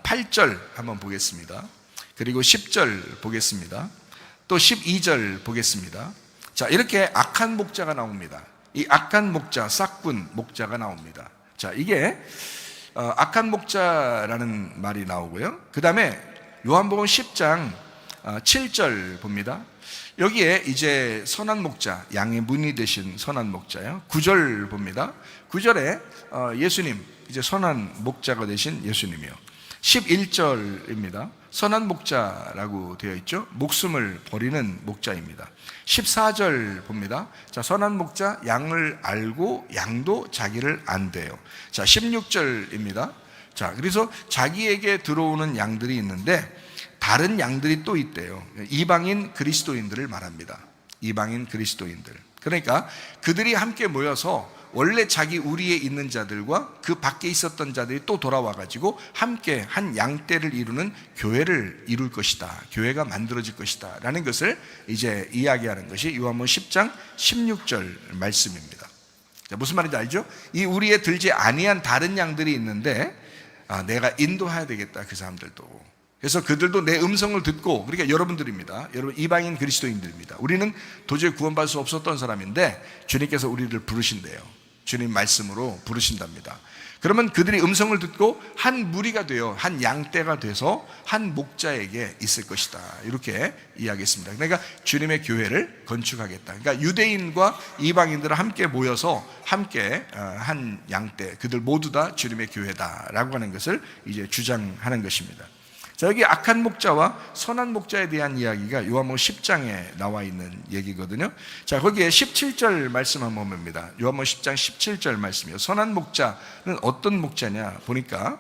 8절 한번 보겠습니다. 그리고 10절 보겠습니다. 또 12절 보겠습니다. 자, 이렇게 악한 목자가 나옵니다. 이 악한 목자, 싹군 목자가 나옵니다. 자, 이게 악한 목자라는 말이 나오고요. 그 다음에 요한복음 10장 7절 봅니다. 여기에 이제 선한 목자, 양의 문이 되신 선한 목자요. 9절 봅니다. 9절에 예수님, 이제 선한 목자가 되신 예수님이요. 11절입니다. 선한 목자라고 되어 있죠. 목숨을 버리는 목자입니다. 14절 봅니다. 자, 선한 목자, 양을 알고 양도 자기를 안대요. 자, 16절입니다. 자, 그래서 자기에게 들어오는 양들이 있는데 다른 양들이 또 있대요. 이방인 그리스도인들을 말합니다. 이방인 그리스도인들. 그러니까 그들이 함께 모여서 원래 자기 우리에 있는 자들과 그 밖에 있었던 자들이 또 돌아와가지고 함께 한 양떼를 이루는 교회를 이룰 것이다. 교회가 만들어질 것이다. 라는 것을 이제 이야기하는 것이 요한복음 10장 16절 말씀입니다. 자, 무슨 말인지 알죠? 이 우리에 들지 아니한 다른 양들이 있는데 내가 인도해야 되겠다. 그 사람들도. 그래서 그들도 내 음성을 듣고, 그러니까 여러분들입니다. 여러분 이방인 그리스도인들입니다. 우리는 도저히 구원받을 수 없었던 사람인데 주님께서 우리를 부르신대요. 주님 말씀으로 부르신답니다. 그러면 그들이 음성을 듣고 한 무리가 되어 한 양떼가 돼서 한 목자에게 있을 것이다. 이렇게 이야기했습니다. 그러니까 주님의 교회를 건축하겠다. 그러니까 유대인과 이방인들은 함께 모여서 함께 한 양떼, 그들 모두 다 주님의 교회다라고 하는 것을 이제 주장하는 것입니다. 자, 여기 악한 목자와 선한 목자에 대한 이야기가 요한복음 10장에 나와 있는 얘기거든요. 자, 거기에 17절 말씀 한번 봅니다. 요한복음 10장 17절 말씀이요. 선한 목자는 어떤 목자냐 보니까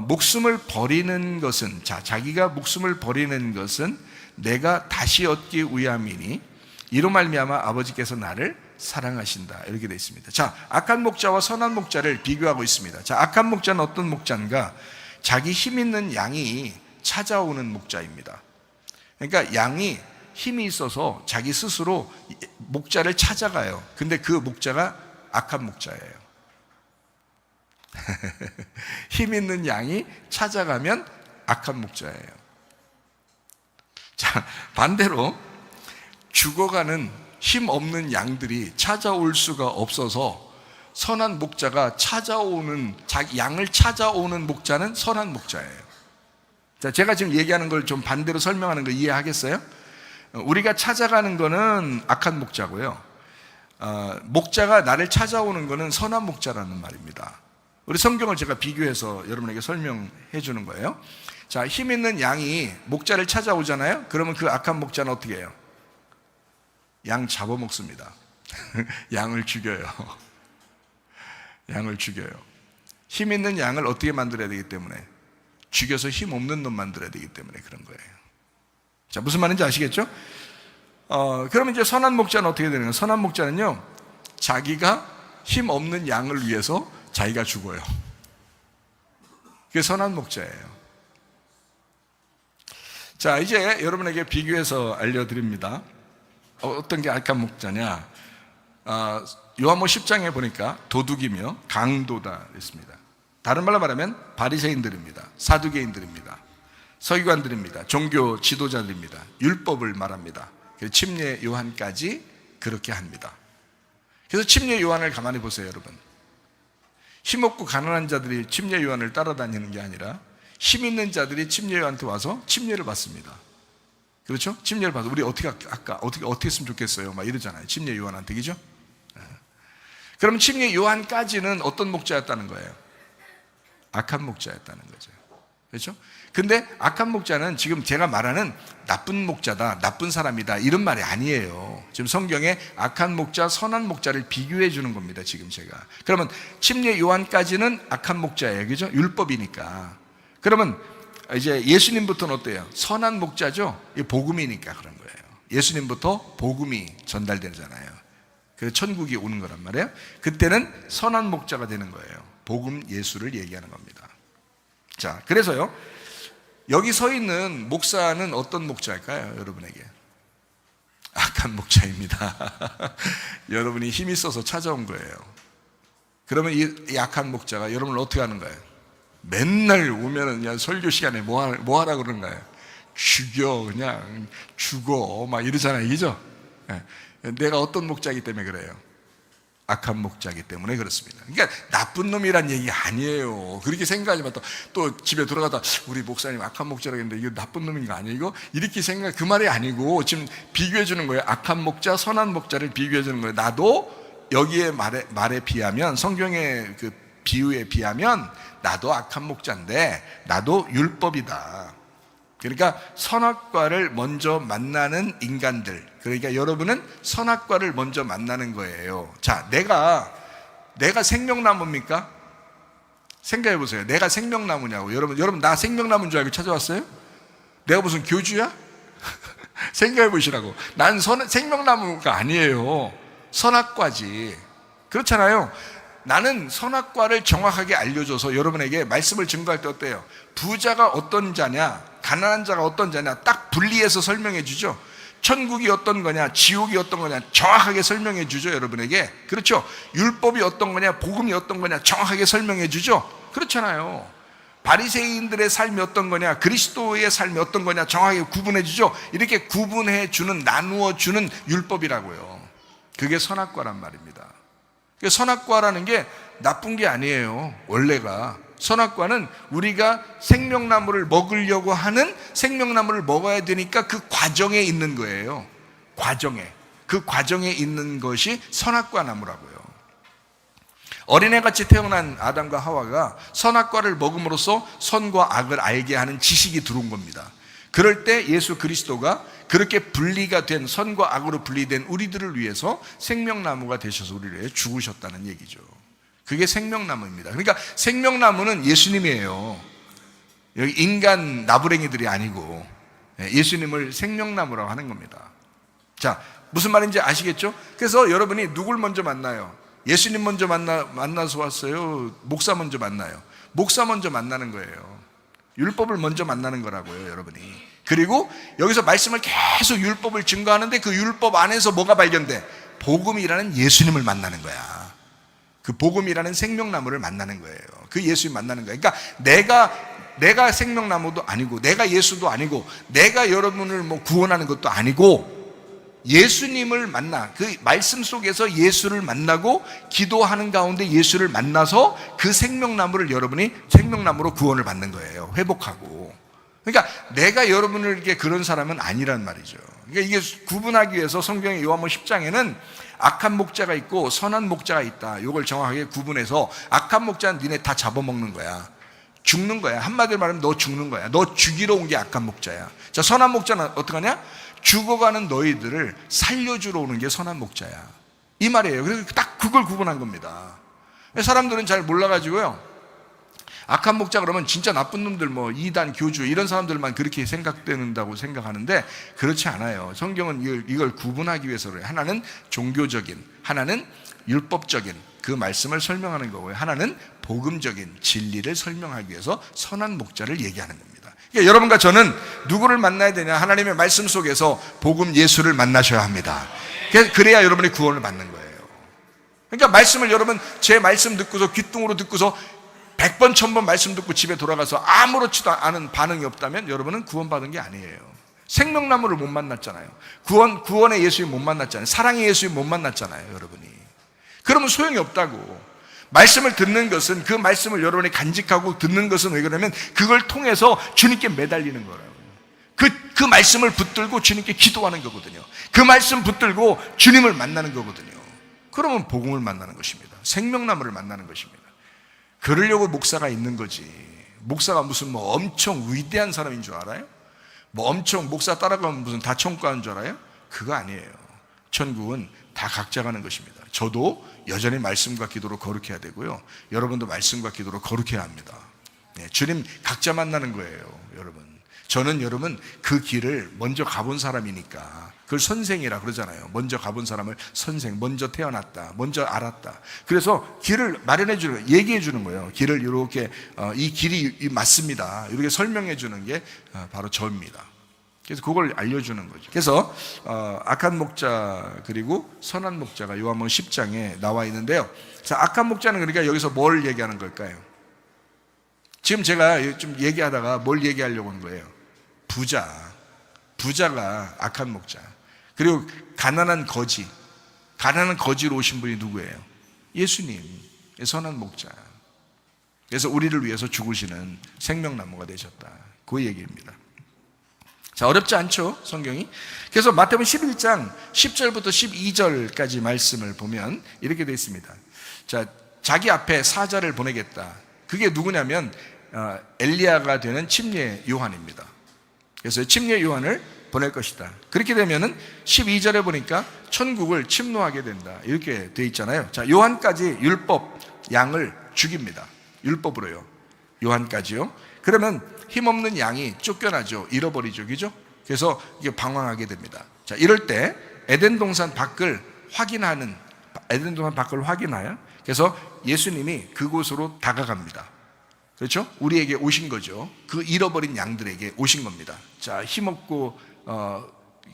목숨을 버리는 것은, 자, 자기가 목숨을 버리는 것은 내가 다시 얻기 위함이니 이로 말미암아 아버지께서 나를 사랑하신다. 이렇게 되어 있습니다. 자, 악한 목자와 선한 목자를 비교하고 있습니다. 자, 악한 목자는 어떤 목자인가? 자기 힘 있는 양이 찾아오는 목자입니다. 그러니까 양이 힘이 있어서 자기 스스로 목자를 찾아가요. 근데 그 목자가 악한 목자예요. 힘 있는 양이 찾아가면 악한 목자예요. 자, 반대로 죽어가는 힘 없는 양들이 찾아올 수가 없어서 선한 목자가 찾아오는, 자기 양을 찾아오는 목자는 선한 목자예요. 자, 제가 지금 얘기하는 걸 좀 반대로 설명하는 거 이해하겠어요? 우리가 찾아가는 거는 악한 목자고요. 목자가 나를 찾아오는 거는 선한 목자라는 말입니다. 우리 성경을 제가 비교해서 여러분에게 설명해 주는 거예요. 자, 힘 있는 양이 목자를 찾아오잖아요. 그러면 그 악한 목자는 어떻게 해요? 양 잡아먹습니다. 양을 죽여요. 양을 죽여요. 힘 있는 양을 어떻게 만들어야 되기 때문에? 죽여서 힘 없는 놈 만들어야 되기 때문에 그런 거예요. 자, 무슨 말인지 아시겠죠? 그러면 이제 선한 목자는 어떻게 되는 거예요? 선한 목자는요, 자기가 힘 없는 양을 위해서 자기가 죽어요. 그게 선한 목자예요. 자, 이제 여러분에게 비교해서 알려드립니다. 어떤 게 악한 목자냐? 요한복음 10장에 보니까 도둑이며 강도다 했습니다. 다른 말로 말하면 바리새인들입니다. 사두개인들입니다. 서기관들입니다. 종교 지도자들입니다. 율법을 말합니다. 침례 요한까지 그렇게 합니다. 그래서 침례 요한을 가만히 보세요, 여러분. 힘없고 가난한 자들이 침례 요한을 따라다니는 게 아니라 힘 있는 자들이 침례 요한한테 와서 침례를 받습니다. 그렇죠? 침례를 받아. 우리 어떻게 했으면 좋겠어요? 막 이러잖아요. 침례 요한한테, 그죠? 그럼 침례 요한까지는 어떤 목자였다는 거예요? 악한 목자였다는 거죠. 그렇죠? 근데 악한 목자는 지금 제가 말하는 나쁜 목자다, 나쁜 사람이다, 이런 말이 아니에요. 지금 성경에 악한 목자, 선한 목자를 비교해 주는 겁니다, 지금 제가. 그러면 침례 요한까지는 악한 목자예요. 그죠? 율법이니까. 그러면 이제 예수님부터는 어때요? 선한 목자죠? 이 복음이니까 그런 거예요. 예수님부터 복음이 전달되잖아요. 그래서 천국이 오는 거란 말이에요. 그때는 선한 목자가 되는 거예요. 복음 예수를 얘기하는 겁니다. 자, 그래서요, 여기 서 있는 목사는 어떤 목자일까요? 여러분에게 악한 목자입니다. 여러분이 힘이 있어서 찾아온 거예요. 그러면 이 악한 목자가 여러분을 어떻게 하는 거예요? 맨날 오면은 그냥 설교 시간에 뭐 하라 그러는가요? 죽여, 그냥 죽어, 막 이러잖아요, 그죠? 내가 어떤 목자이기 때문에 그래요? 악한 목자이기 때문에 그렇습니다. 그러니까 나쁜 놈이란 얘기 아니에요. 그렇게 생각하지만 또 집에 돌아가다 우리 목사님 악한 목자라고 했는데 이거 나쁜 놈인 거 아니에요? 이거 이렇게 그 말이 아니고 지금 비교해 주는 거예요. 악한 목자, 선한 목자를 비교해 주는 거예요. 나도 여기에 말에 비하면 성경의 그 비유에 비하면 나도 악한 목자인데 나도 율법이다. 그러니까 선악과를 먼저 만나는 인간들, 그러니까 여러분은 선악과를 먼저 만나는 거예요. 자, 내가 생명나무입니까? 생각해 보세요. 내가 생명나무냐고. 여러분 나 생명나무인 줄 알고 찾아왔어요? 내가 무슨 교주야? 생각해 보시라고. 난 생명나무가 아니에요. 선악과지. 그렇잖아요. 나는 선악과를 정확하게 알려줘서 여러분에게 말씀을 증거할 때 어때요? 부자가 어떤 자냐, 가난한 자가 어떤 자냐 딱 분리해서 설명해 주죠. 천국이 어떤 거냐, 지옥이 어떤 거냐 정확하게 설명해 주죠, 여러분에게. 그렇죠? 율법이 어떤 거냐, 복음이 어떤 거냐 정확하게 설명해 주죠. 그렇잖아요. 바리새인들의 삶이 어떤 거냐, 그리스도의 삶이 어떤 거냐 정확하게 구분해 주죠. 이렇게 구분해 주는, 나누어 주는 율법이라고요. 그게 선악과란 말입니다. 선악과라는 게 나쁜 게 아니에요. 원래가 선악과는 우리가 생명나무를 먹으려고 하는, 생명나무를 먹어야 되니까 그 과정에 있는 거예요. 그 과정에 있는 것이 선악과 나무라고요. 어린애같이 태어난 아담과 하와가 선악과를 먹음으로써 선과 악을 알게 하는 지식이 들어온 겁니다. 그럴 때 예수 그리스도가 그렇게 분리가 된, 선과 악으로 분리된 우리들을 위해서 생명나무가 되셔서 우리를 위해 죽으셨다는 얘기죠. 그게 생명나무입니다. 그러니까 생명나무는 예수님이에요. 여기 인간 나부랭이들이 아니고 예수님을 생명나무라고 하는 겁니다. 자, 무슨 말인지 아시겠죠? 그래서 여러분이 누굴 먼저 만나요? 예수님 먼저 만나서 왔어요? 목사 먼저 만나요? 목사 먼저 만나는 거예요. 율법을 먼저 만나는 거라고요, 여러분이. 그리고 여기서 말씀을 계속 율법을 증거하는데 그 율법 안에서 뭐가 발견돼? 복음이라는 예수님을 만나는 거야. 그 복음이라는 생명나무를 만나는 거예요. 그 예수님 만나는 거예요. 그러니까 내가 생명나무도 아니고, 내가 예수도 아니고, 내가 여러분을 뭐 구원하는 것도 아니고, 예수님을 만나, 그 말씀 속에서 예수를 만나고 기도하는 가운데 예수를 만나서 그 생명나무를 여러분이 생명나무로 구원을 받는 거예요. 회복하고. 그러니까 내가 여러분에게 그런 사람은 아니란 말이죠. 그러니까 이게 구분하기 위해서 성경의 요한복음 10장에는 악한 목자가 있고 선한 목자가 있다. 이걸 정확하게 구분해서, 악한 목자는 니네 다 잡아먹는 거야. 죽는 거야. 한마디로 말하면 너 죽는 거야. 너 죽이러 온 게 악한 목자야. 자, 선한 목자는 어떡하냐? 죽어가는 너희들을 살려주러 오는 게 선한 목자야. 이 말이에요. 그래서 딱 그걸 구분한 겁니다. 사람들은 잘 몰라가지고요, 악한 목자 그러면 진짜 나쁜 놈들, 뭐 이단, 교주 이런 사람들만 그렇게 생각된다고 생각하는데 그렇지 않아요. 성경은 이걸 구분하기 위해서 그래요. 하나는 종교적인, 하나는 율법적인 그 말씀을 설명하는 거고요, 하나는 복음적인 진리를 설명하기 위해서 선한 목자를 얘기하는 겁니다. 그러니까 여러분과 저는 누구를 만나야 되냐? 하나님의 말씀 속에서 복음 예수를 만나셔야 합니다. 그래야 여러분이 구원을 받는 거예요. 그러니까 말씀을, 여러분 제 말씀 듣고서 귀뚱으로 듣고서 100번 1000번 말씀 듣고 집에 돌아가서 아무렇지도 않은 반응이 없다면 여러분은 구원받은 게 아니에요. 생명나무를 못 만났잖아요. 구원의 예수님 못 만났잖아요. 사랑의 예수님 못 만났잖아요, 여러분이. 그러면 소용이 없다고. 말씀을 듣는 것은, 그 말씀을 여러분이 간직하고 듣는 것은 왜 그러냐면 그걸 통해서 주님께 매달리는 거라고요. 그 말씀을 붙들고 주님께 기도하는 거거든요. 그 말씀 붙들고 주님을 만나는 거거든요. 그러면 복음을 만나는 것입니다. 생명나무를 만나는 것입니다. 그러려고 목사가 있는 거지. 목사가 무슨 뭐 엄청 위대한 사람인 줄 알아요? 뭐 엄청 목사 따라가면 무슨 다 천국 가는 줄 알아요? 그거 아니에요. 천국은 다 각자 가는 것입니다. 저도 여전히 말씀과 기도로 거룩해야 되고요, 여러분도 말씀과 기도로 거룩해야 합니다. 주님 각자 만나는 거예요, 여러분. 저는 여러분 그 길을 먼저 가본 사람이니까 그걸 선생이라 그러잖아요. 먼저 가본 사람을 선생, 먼저 태어났다, 먼저 알았다. 그래서 길을 마련해 주는 거예요. 얘기해 주는 거예요. 길을 이렇게, 이 길이 맞습니다, 이렇게 설명해 주는 게 바로 저입니다. 그래서 그걸 알려주는 거죠. 그래서 악한 목자 그리고 선한 목자가 요한복음 10장에 나와 있는데요. 자, 악한 목자는 그러니까 여기서 뭘 얘기하는 걸까요? 지금 제가 좀 얘기하다가 뭘 얘기하려고 한 거예요? 부자가 악한 목자. 그리고 가난한 거지로 오신 분이 누구예요? 예수님, 선한 목자. 그래서 우리를 위해서 죽으시는 생명나무가 되셨다, 그 얘기입니다. 자, 어렵지 않죠, 성경이? 그래서 마태복음 11장 10절부터 12절까지 말씀을 보면 이렇게 되어 있습니다. 자, 자기 앞에 사자를 보내겠다. 그게 누구냐면 엘리야가 되는 침례 요한입니다. 그래서 침례 요한을 보낼 것이다. 그렇게 되면은 12절에 보니까 천국을 침노하게 된다, 이렇게 돼 있잖아요. 자, 요한까지 율법 양을 죽입니다. 율법으로요. 요한까지요. 그러면 힘없는 양이 쫓겨나죠. 잃어버리죠. 그죠? 그래서 이게 방황하게 됩니다. 자, 이럴 때 에덴 동산 밖을 확인하여, 그래서 예수님이 그곳으로 다가갑니다. 그렇죠? 우리에게 오신 거죠. 그 잃어버린 양들에게 오신 겁니다. 자, 힘없고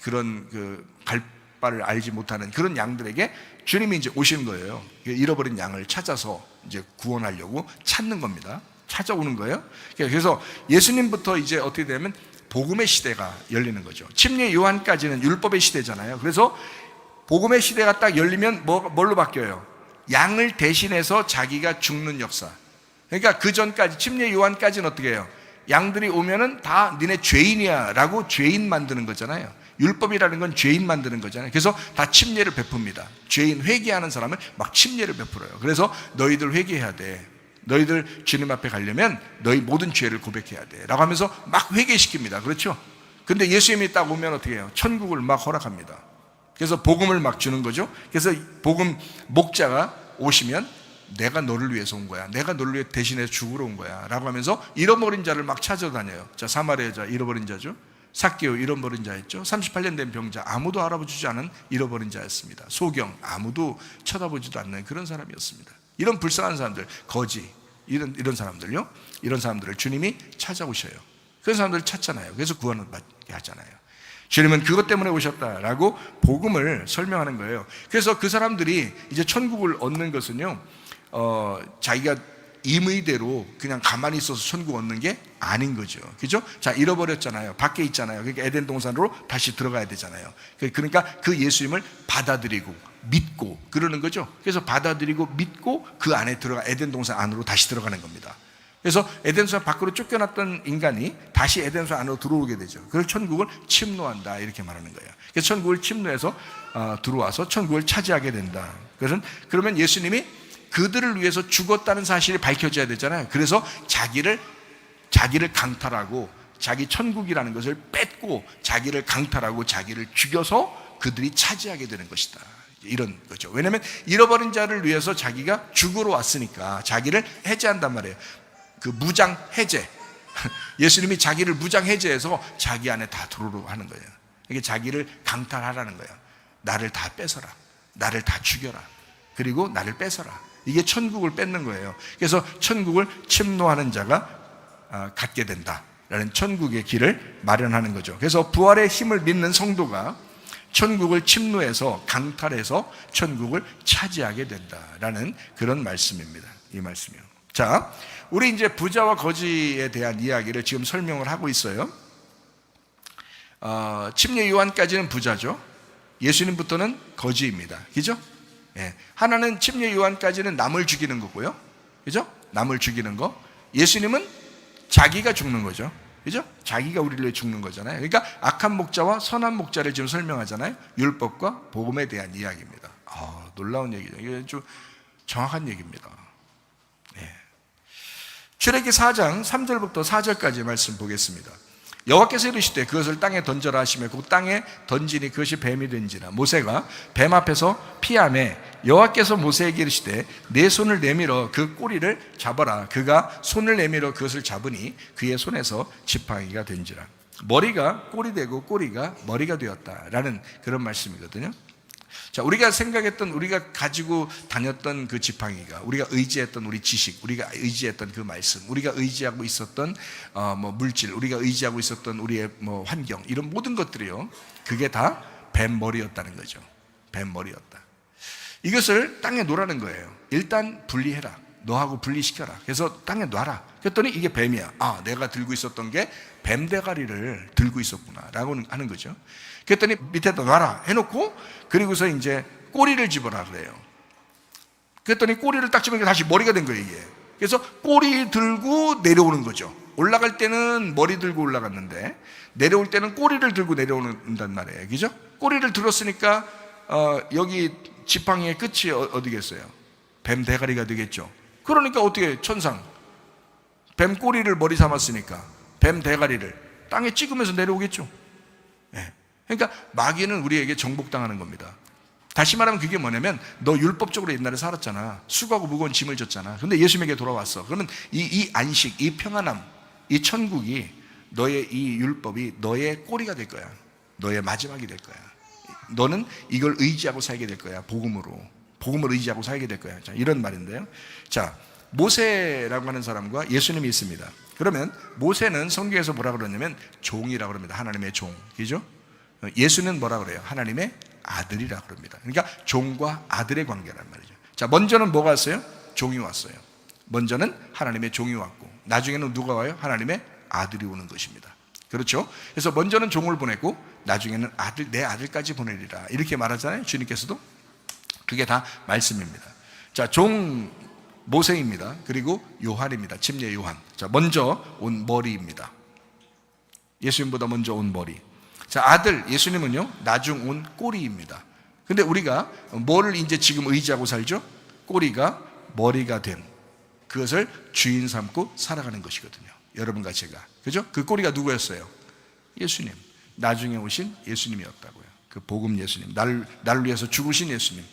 그런 갈 바를 알지 못하는 그런 양들에게 주님이 이제 오시는 거예요. 잃어버린 양을 찾아서 이제 구원하려고 찾는 겁니다. 찾아오는 거예요. 그래서 예수님부터 이제 어떻게 되면 복음의 시대가 열리는 거죠. 침례 요한까지는 율법의 시대잖아요. 그래서 복음의 시대가 딱 열리면 뭘로 바뀌어요? 양을 대신해서 자기가 죽는 역사. 그러니까 그 전까지, 침례 요한까지는 어떻게 해요? 양들이 오면은 다 니네 죄인이야 라고 죄인 만드는 거잖아요. 율법이라는 건 죄인 만드는 거잖아요. 그래서 다 침례를 베풉니다. 죄인 회개하는 사람은 막 침례를 베풀어요. 그래서 너희들 회개해야 돼. 너희들 주님 앞에 가려면 너희 모든 죄를 고백해야 돼 라고 하면서 막 회개시킵니다. 그렇죠? 근데 예수님이 딱 오면 어떻게 해요? 천국을 막 허락합니다. 그래서 복음을 막 주는 거죠. 그래서 복음 목자가 오시면 내가 너를 위해서 온 거야, 내가 너를 위해 대신해 죽으러 온 거야 라고 하면서 잃어버린 자를 막 찾아다녀요. 자, 사마리아 여자 잃어버린 자죠. 삭개오 잃어버린 자였죠. 38년 된 병자, 아무도 알아보지 않은 잃어버린 자였습니다. 소경, 아무도 쳐다보지도 않는 그런 사람이었습니다. 이런 불쌍한 사람들, 거지, 이런 사람들요, 이런 사람들을 주님이 찾아오셔요. 그런 사람들을 찾잖아요. 그래서 구원을 받게 하잖아요. 주님은 그것 때문에 오셨다라고 복음을 설명하는 거예요. 그래서 그 사람들이 이제 천국을 얻는 것은요, 자기가 임의대로 그냥 가만히 있어서 천국 얻는 게 아닌 거죠. 그죠? 자, 잃어버렸잖아요. 밖에 있잖아요. 그러니까 에덴 동산으로 다시 들어가야 되잖아요. 그러니까 그 예수님을 받아들이고 믿고 그러는 거죠. 그래서 받아들이고 믿고 그 안에 들어가, 에덴 동산 안으로 다시 들어가는 겁니다. 그래서 에덴 동산 밖으로 쫓겨났던 인간이 다시 에덴 동산 안으로 들어오게 되죠. 그걸 천국을 침노한다, 이렇게 말하는 거예요. 그래서 천국을 침노해서 들어와서 천국을 차지하게 된다. 그러면 예수님이 그들을 위해서 죽었다는 사실이 밝혀져야 되잖아요. 그래서 자기를 강탈하고 자기 천국이라는 것을 뺏고 자기를 강탈하고 자기를 죽여서 그들이 차지하게 되는 것이다, 이런 거죠. 왜냐하면 잃어버린 자를 위해서 자기가 죽으러 왔으니까 자기를 해제한단 말이에요. 그 무장 해제. 예수님이 자기를 무장 해제해서 자기 안에 다 들어오려고 하는 거예요. 이게 자기를 강탈하라는 거예요. 나를 다 뺏어라, 나를 다 죽여라, 그리고 나를 뺏어라. 이게 천국을 뺏는 거예요. 그래서 천국을 침노하는 자가 갖게 된다라는 천국의 길을 마련하는 거죠. 그래서 부활의 힘을 믿는 성도가 천국을 침노해서 강탈해서 천국을 차지하게 된다라는 그런 말씀입니다. 이 말씀이요. 자, 우리 이제 부자와 거지에 대한 이야기를 지금 설명을 하고 있어요. 침례 요한까지는 부자죠. 예수님부터는 거지입니다. 그죠? 예. 하나는 침례 요한까지는 남을 죽이는 거고요. 그죠? 남을 죽이는 거. 예수님은 자기가 죽는 거죠. 그죠? 자기가 우리를 위해 죽는 거잖아요. 그러니까 악한 목자와 선한 목자를 지금 설명하잖아요. 율법과 복음에 대한 이야기입니다. 놀라운 얘기죠. 이게 좀 정확한 얘기입니다. 예. 출애기 4장 3절부터 4절까지 말씀 보겠습니다. 여호와께서 이르시되 그것을 땅에 던져라 하시며 그 땅에 던지니 그것이 뱀이 된지라. 모세가 뱀 앞에서 피하매 여호와께서 모세에게 이르시되 내 손을 내밀어 그 꼬리를 잡아라. 그가 손을 내밀어 그것을 잡으니 그의 손에서 지팡이가 된지라. 머리가 꼬리 되고 꼬리가 머리가 되었다라는 그런 말씀이거든요. 자, 우리가 생각했던, 우리가 가지고 다녔던 그 지팡이가, 우리가 의지했던 우리 지식, 우리가 의지했던 그 말씀, 우리가 의지하고 있었던 물질, 우리가 의지하고 있었던 우리의 환경, 이런 모든 것들이요, 그게 다 뱀머리였다는 거죠. 뱀머리였다. 이것을 땅에 놓으라는 거예요. 일단 분리해라. 너하고 분리시켜라. 그래서 땅에 놔라. 그랬더니 이게 뱀이야. 내가 들고 있었던 게 뱀대가리를 들고 있었구나 라고 하는 거죠. 그랬더니 밑에다 놔라 해놓고, 그리고서 이제 꼬리를 집어라 그래요. 그랬더니 꼬리를 딱 집으니까 다시 머리가 된 거예요, 이게. 그래서 꼬리 들고 내려오는 거죠. 올라갈 때는 머리 들고 올라갔는데 내려올 때는 꼬리를 들고 내려온단 말이에요. 그죠? 꼬리를 들었으니까 여기 지팡이의 끝이 어디겠어요? 뱀 대가리가 되겠죠. 그러니까 어떻게 천상 뱀 꼬리를 머리 삼았으니까 뱀 대가리를 땅에 찍으면서 내려오겠죠. 예. 그러니까 마귀는 우리에게 정복당하는 겁니다. 다시 말하면 그게 뭐냐면 너 율법적으로 옛날에 살았잖아. 수고하고 무거운 짐을 졌잖아. 근데 예수님에게 돌아왔어. 그러면 이 안식, 이 평안함, 이 천국이 너의 이 율법이 너의 꼬리가 될 거야. 너의 마지막이 될 거야. 너는 이걸 의지하고 살게 될 거야. 복음을 의지하고 살게 될 거야. 자, 이런 말인데요. 자, 모세라고 하는 사람과 예수님이 있습니다. 그러면 모세는 성경에서 뭐라 그러냐면 종이라고 합니다. 하나님의 종. 그죠? 예수는 뭐라 그래요? 하나님의 아들이라고 합니다. 그러니까 종과 아들의 관계란 말이죠. 자, 먼저는 뭐가 왔어요? 종이 왔어요. 먼저는 하나님의 종이 왔고 나중에는 누가 와요? 하나님의 아들이 오는 것입니다. 그렇죠? 그래서 먼저는 종을 보냈고 나중에는 내 아들까지 보내리라 이렇게 말하잖아요. 주님께서도. 그게 다 말씀입니다. 자, 종 모세입니다. 그리고 요한입니다. 침례 요한. 자, 먼저 온 머리입니다. 예수님보다 먼저 온 머리. 자, 아들 예수님은요 나중 온 꼬리입니다. 근데 우리가 뭐를 이제 지금 의지하고 살죠? 꼬리가 머리가 된 그것을 주인 삼고 살아가는 것이거든요. 여러분과 제가. 그죠? 그 꼬리가 누구였어요? 예수님. 나중에 오신 예수님이었다고요. 그 복음 예수님. 나를 위해서 죽으신 예수님.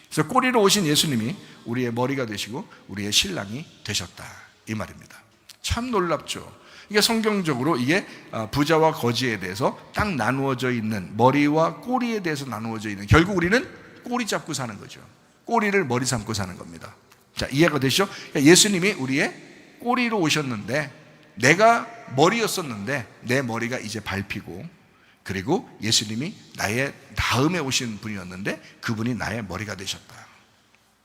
그래서 꼬리로 오신 예수님이 우리의 머리가 되시고 우리의 신랑이 되셨다 이 말입니다. 참 놀랍죠. 이게 성경적으로 이게 부자와 거지에 대해서 딱 나누어져 있는 머리와 꼬리에 대해서 나누어져 있는, 결국 우리는 꼬리 잡고 사는 거죠. 꼬리를 머리 삼고 사는 겁니다. 자, 이해가 되시죠? 그러니까 예수님이 우리의 꼬리로 오셨는데 내가 머리였었는데 내 머리가 이제 밟히고, 그리고 예수님이 나의 다음에 오신 분이었는데 그분이 나의 머리가 되셨다.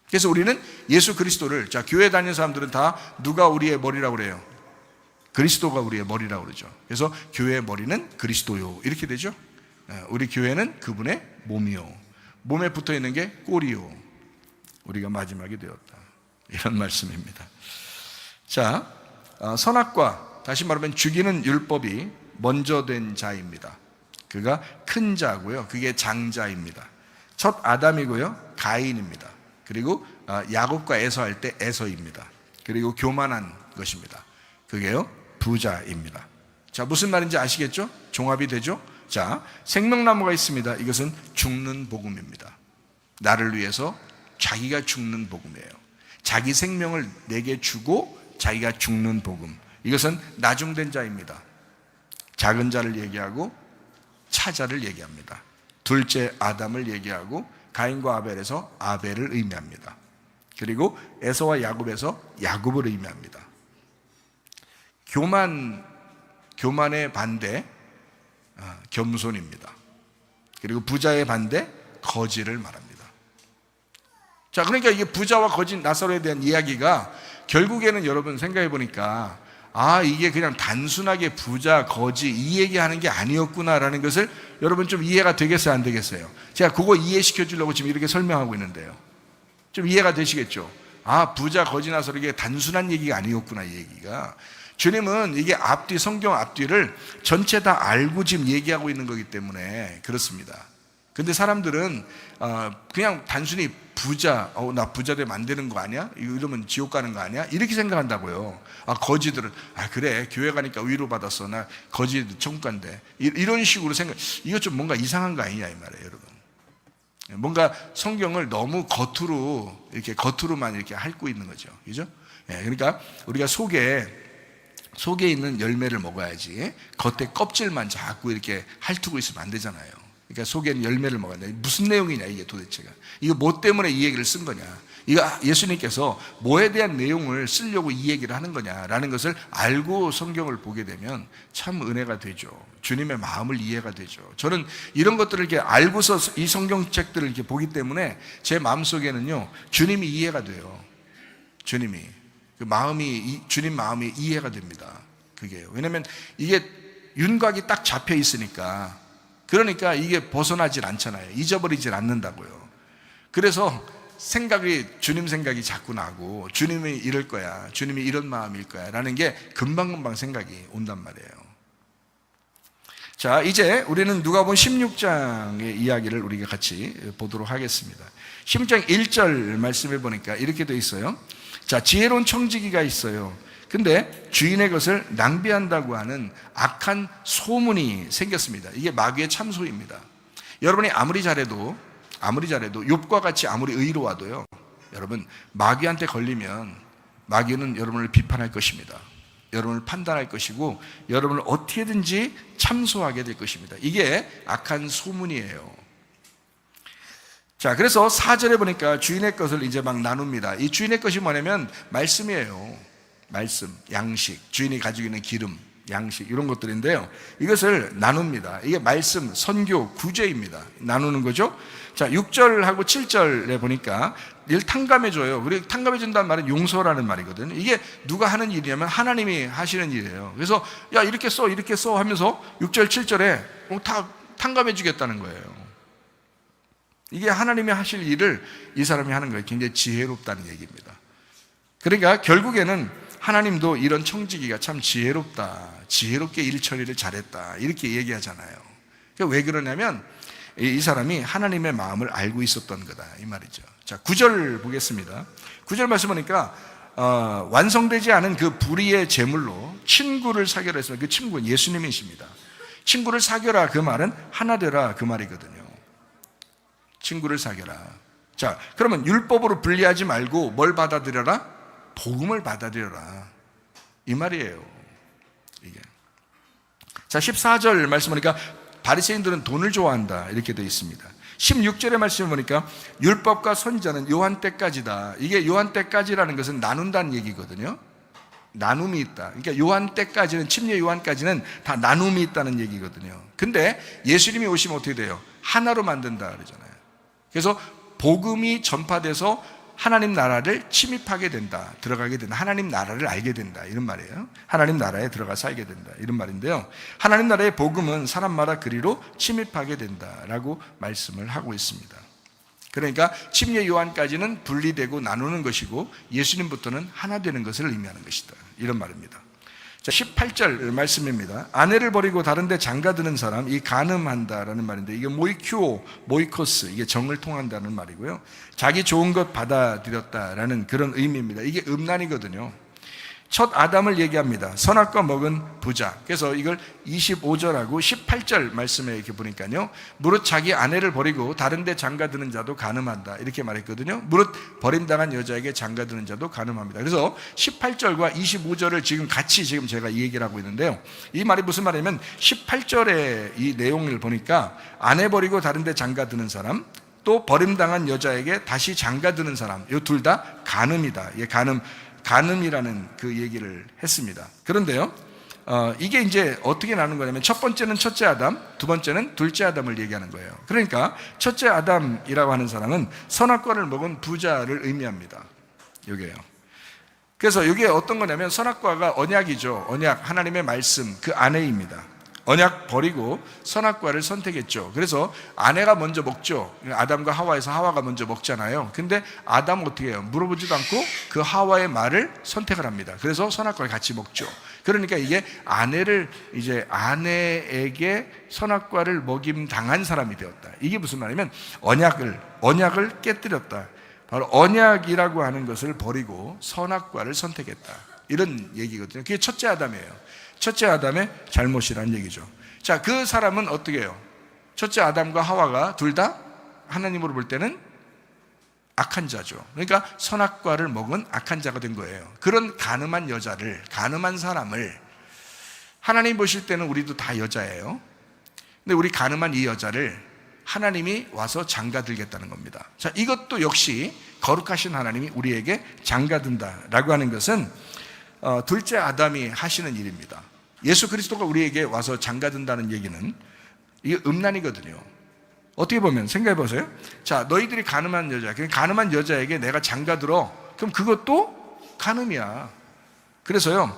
그래서 우리는 예수 그리스도를, 자, 교회 다니는 사람들은 다 누가 우리의 머리라고 그래요? 그리스도가 우리의 머리라고 그러죠. 그래서 교회의 머리는 그리스도요 이렇게 되죠. 우리 교회는 그분의 몸이요, 몸에 붙어있는 게 꼬리요, 우리가 마지막이 되었다 이런 말씀입니다. 자, 선악과, 다시 말하면 죽이는 율법이 먼저 된 자입니다. 그가 큰 자고요, 그게 장자입니다. 첫 아담이고요, 가인입니다. 그리고 야곱과 에서 할 때 에서입니다. 그리고 교만한 것입니다. 그게요 부자입니다. 자, 무슨 말인지 아시겠죠? 종합이 되죠? 자, 생명나무가 있습니다. 이것은 죽는 복음입니다. 나를 위해서 자기가 죽는 복음이에요. 자기 생명을 내게 주고 자기가 죽는 복음. 이것은 나중된 자입니다. 작은 자를 얘기하고 차자를 얘기합니다. 둘째 아담을 얘기하고 가인과 아벨에서 아벨을 의미합니다. 그리고 에서와 야곱에서 야곱을 의미합니다. 교만의 반대 겸손입니다. 그리고 부자의 반대 거지를 말합니다. 자, 그러니까 이게 부자와 거지 나사로에 대한 이야기가 결국에는 여러분 생각해 보니까 이게 그냥 단순하게 부자, 거지 이 얘기하는 게 아니었구나라는 것을 여러분 좀 이해가 되겠어요, 안 되겠어요? 제가 그거 이해시켜 주려고 지금 이렇게 설명하고 있는데요. 좀 이해가 되시겠죠? 부자, 거지, 나사로 이게 단순한 얘기가 아니었구나 이 얘기가. 주님은 이게 앞뒤, 성경 앞뒤를 전체 다 알고 지금 얘기하고 있는 거기 때문에 그렇습니다. 근데 사람들은 그냥 단순히 부자, 나 부자 되면 안 되는 거 아니야? 이러면 지옥 가는 거 아니야? 이렇게 생각한다고요. 거지들은 그래, 교회 가니까 위로받았어, 나 거지 천국 간대, 이런 식으로 생각. 이거 좀 뭔가 이상한 거 아니냐 이 말이에요, 여러분. 뭔가 성경을 너무 겉으로만 이렇게 핥고 있는 거죠. 그죠? 그러니까 우리가 속에 있는 열매를 먹어야지 겉에 껍질만 자꾸 이렇게 핥고 있으면 안 되잖아요. 그러니까 속에는 열매를 먹어야 돼. 무슨 내용이냐 이게 도대체가. 이거 뭐 때문에 이 얘기를 쓴 거냐. 이거 예수님께서 뭐에 대한 내용을 쓰려고 이 얘기를 하는 거냐라는 것을 알고 성경을 보게 되면 참 은혜가 되죠. 주님의 마음을 이해가 되죠. 저는 이런 것들을 이렇게 알고서 이 성경책들을 이렇게 보기 때문에 제 마음속에는요 주님이 이해가 돼요. 주님이 주님 마음이 이해가 됩니다. 그게요. 왜냐면 이게 윤곽이 딱 잡혀 있으니까, 그러니까 이게 벗어나질 않잖아요. 잊어버리질 않는다고요. 그래서 주님 생각이 자꾸 나고, 주님이 이럴 거야, 주님이 이런 마음일 거야 라는 게 금방금방 생각이 온단 말이에요. 자, 이제 우리는 누가복음 16장의 이야기를 우리가 같이 보도록 하겠습니다. 16장 1절 말씀해 보니까 이렇게 되어 있어요. 자, 지혜로운 청지기가 있어요. 근데 주인의 것을 낭비한다고 하는 악한 소문이 생겼습니다. 이게 마귀의 참소입니다. 여러분이 아무리 잘해도 욥과 같이 아무리 의로워도요, 여러분 마귀한테 걸리면 마귀는 여러분을 비판할 것입니다. 여러분을 판단할 것이고 여러분을 어떻게든지 참소하게 될 것입니다. 이게 악한 소문이에요. 자, 그래서 4절에 보니까 주인의 것을 이제 막 나눕니다. 이 주인의 것이 뭐냐면 말씀이에요. 말씀, 양식, 주인이 가지고 있는 기름, 양식 이런 것들인데요, 이것을 나눕니다. 이게 말씀, 선교, 구제입니다. 나누는 거죠. 자, 6절하고 7절에 보니까 이를 탕감해줘요. 그리고 탕감해준다는 말은 용서라는 말이거든요. 이게 누가 하는 일이냐면 하나님이 하시는 일이에요. 그래서 야, 이렇게 써 하면서 6절 7절에 다 탕감해주겠다는 거예요. 이게 하나님이 하실 일을 이 사람이 하는 거예요. 굉장히 지혜롭다는 얘기입니다. 그러니까 결국에는 하나님도 이런 청지기가 참 지혜롭다, 지혜롭게 일 처리를 잘했다, 이렇게 얘기하잖아요. 그러니까 왜 그러냐면 이 사람이 하나님의 마음을 알고 있었던 거다, 이 말이죠. 자, 9절 보겠습니다. 9절 말씀 보니까 완성되지 않은 그 불의의 제물로 친구를 사귀라 했으면 그 친구는 예수님이십니다. 친구를 사귀라, 그 말은 하나 되라, 그 말이거든요. 친구를 사귀라. 자, 그러면 율법으로 분리하지 말고 뭘 받아들여라? 복음을 받아들여라, 이 말이에요. 이게. 자, 14절 말씀 보니까 바리새인들은 돈을 좋아한다, 이렇게 되어 있습니다. 16절의 말씀을 보니까 율법과 선지자는 요한 때까지다. 이게 요한 때까지라는 것은 나눈다는 얘기거든요. 나눔이 있다. 그러니까 요한 때까지는, 침례 요한까지는 다 나눔이 있다는 얘기거든요. 근데 예수님이 오시면 어떻게 돼요? 하나로 만든다 그러잖아요. 그래서 복음이 전파돼서 하나님 나라를 침입하게 된다, 들어가게 된다, 하나님 나라를 알게 된다, 이런 말이에요. 하나님 나라에 들어가 살게 된다, 이런 말인데요, 하나님 나라의 복음은 사람마다 그리로 침입하게 된다라고 말씀을 하고 있습니다. 그러니까 침례 요한까지는 분리되고 나누는 것이고 예수님부터는 하나 되는 것을 의미하는 것이다, 이런 말입니다. 자, 18절 말씀입니다. 아내를 버리고 다른 데 장가드는 사람, 이 간음한다라는 말인데, 이게 모이큐오, 모이코스, 이게 정을 통한다는 말이고요, 자기 좋은 것 받아들였다라는 그런 의미입니다. 이게 음란이거든요. 첫 아담을 얘기합니다. 선악과 먹은 부자. 그래서 이걸 25절하고 18절 말씀에 이렇게 보니까요, 무릇 자기 아내를 버리고 다른 데 장가드는 자도 간음한다, 이렇게 말했거든요. 무릇 버림당한 여자에게 장가드는 자도 간음합니다. 그래서 18절과 25절을 지금 같이 지금 제가 이 얘기를 하고 있는데요, 이 말이 무슨 말이냐면 18절의 이 내용을 보니까 아내 버리고 다른 데 장가드는 사람, 또 버림당한 여자에게 다시 장가드는 사람, 이 둘 다 간음이다. 이게 간음이라는 그 얘기를 했습니다. 그런데요, 이게 이제 어떻게 나눈 거냐면 첫 번째는 첫째 아담, 두 번째는 둘째 아담을 얘기하는 거예요. 그러니까 첫째 아담이라고 하는 사람은 선악과를 먹은 부자를 의미합니다. 이게요. 그래서 이게 어떤 거냐면 선악과가 언약이죠. 언약, 하나님의 말씀, 그 안에입니다. 언약 버리고 선악과를 선택했죠. 그래서 아내가 먼저 먹죠. 아담과 하와에서 하와가 먼저 먹잖아요. 근데 아담은 어떻게 해요? 물어보지도 않고 그 하와의 말을 선택을 합니다. 그래서 선악과를 같이 먹죠. 그러니까 이게 아내에게 선악과를 먹임 당한 사람이 되었다. 이게 무슨 말이냐면 언약을 깨뜨렸다. 바로 언약이라고 하는 것을 버리고 선악과를 선택했다, 이런 얘기거든요. 그게 첫째 아담이에요. 첫째 아담의 잘못이라는 얘기죠. 자, 그 사람은 어떻게 해요? 첫째 아담과 하와가 둘 다 하나님으로 볼 때는 악한 자죠. 그러니까 선악과를 먹은 악한 자가 된 거예요. 그런 간음한 여자를, 간음한 사람을, 하나님 보실 때는 우리도 다 여자예요. 근데 우리 간음한 이 여자를 하나님이 와서 장가들겠다는 겁니다. 자, 이것도 역시 거룩하신 하나님이 우리에게 장가든다라고 하는 것은 둘째 아담이 하시는 일입니다. 예수 그리스도가 우리에게 와서 장가든다는 얘기는 이게 음란이거든요. 어떻게 보면 생각해 보세요. 자, 너희들이 간음한 여자, 간음한 여자에게 내가 장가들어, 그럼 그것도 간음이야. 그래서요,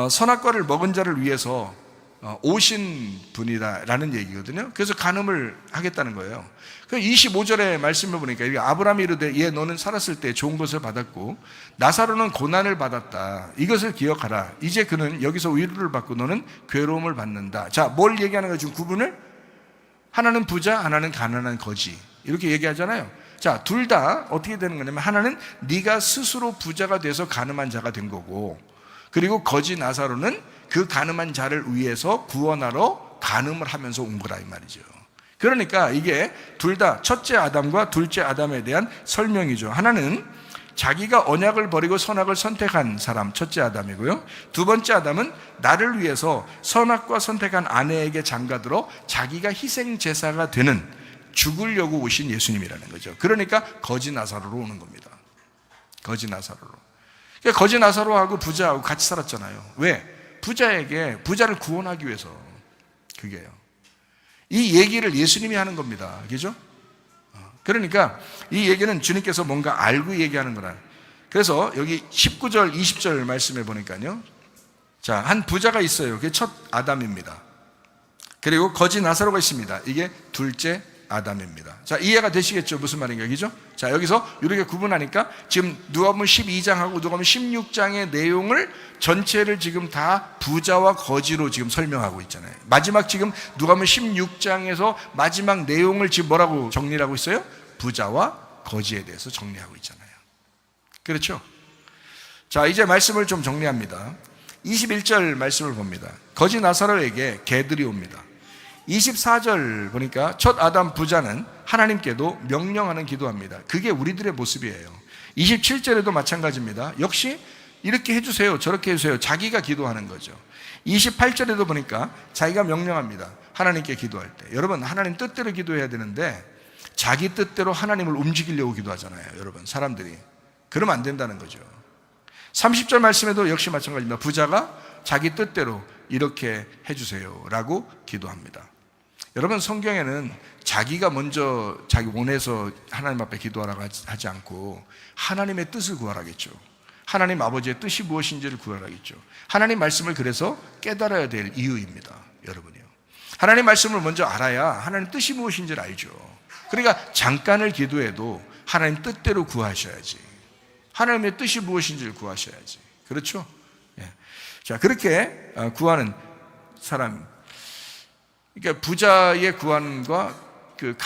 선악과를 먹은 자를 위해서 오신 분이라는 얘기거든요. 그래서 간음을 하겠다는 거예요. 25절의 말씀을 보니까 아브라함이 이르되 얘 너는 살았을 때 좋은 것을 받았고 나사로는 고난을 받았다. 이것을 기억하라. 이제 그는 여기서 위로를 받고 너는 괴로움을 받는다. 자, 뭘 얘기하는 거예요? 지금 구분을? 하나는 부자, 하나는 가난한 거지. 이렇게 얘기하잖아요. 자, 둘 다 어떻게 되는 거냐면 하나는 네가 스스로 부자가 돼서 가늠한 자가 된 거고, 그리고 거지 나사로는 그 가늠한 자를 위해서 구원하러 간음을 하면서 온 거라 이 말이죠. 그러니까 이게 둘 다 첫째 아담과 둘째 아담에 대한 설명이죠. 하나는 자기가 언약을 버리고 선악을 선택한 사람, 첫째 아담이고요. 두 번째 아담은 나를 위해서 선악과 선택한 아내에게 장가들어 자기가 희생 제사가 되는, 죽으려고 오신 예수님이라는 거죠. 그러니까 거지 나사로로 오는 겁니다. 거지 나사로로. 그러니까 거지 나사로하고 부자하고 같이 살았잖아요. 왜? 부자를 구원하기 위해서. 그게요. 이 얘기를 예수님이 하는 겁니다. 그죠? 그러니까 이 얘기는 주님께서 뭔가 알고 얘기하는 거라. 그래서 여기 19절, 20절 말씀해 보니까요. 자, 한 부자가 있어요. 그게 첫 아담입니다. 그리고 거지 나사로가 있습니다. 이게 둘째 아담입니다. 자, 이해가 되시겠죠? 무슨 말인가, 그죠? 자, 여기서 이렇게 구분하니까 지금 누가복음 12장하고 누가복음 16장의 내용을 전체를 지금 다 부자와 거지로 지금 설명하고 있잖아요. 마지막 지금 누가복음 16장에서 마지막 내용을 지금 뭐라고 정리를 하고 있어요? 부자와 거지에 대해서 정리하고 있잖아요. 그렇죠? 자, 이제 말씀을 좀 정리합니다. 21절 말씀을 봅니다. 거지 나사로에게 개들이 옵니다. 24절 보니까 첫 아담 부자는 하나님께도 명령하는 기도합니다. 그게 우리들의 모습이에요. 27절에도 마찬가지입니다. 역시 이렇게 해주세요, 저렇게 해주세요, 자기가 기도하는 거죠. 28절에도 보니까 자기가 명령합니다. 하나님께 기도할 때. 여러분, 하나님 뜻대로 기도해야 되는데 자기 뜻대로 하나님을 움직이려고 기도하잖아요. 여러분, 사람들이. 그러면 안 된다는 거죠. 30절 말씀에도 역시 마찬가지입니다. 부자가 자기 뜻대로 이렇게 해주세요 라고 기도합니다. 여러분, 성경에는 자기가 먼저 자기 원해서 하나님 앞에 기도하라고 하지 않고 하나님의 뜻을 구하라겠죠. 하나님 아버지의 뜻이 무엇인지를 구하라겠죠. 하나님 말씀을 그래서 깨달아야 될 이유입니다. 여러분이요, 하나님 말씀을 먼저 알아야 하나님 뜻이 무엇인지를 알죠. 그러니까 잠깐을 기도해도 하나님 뜻대로 구하셔야지. 하나님의 뜻이 무엇인지를 구하셔야지. 그렇죠? 예. 자, 그렇게 구하는 사람, 그러니까 부자의 구함과 그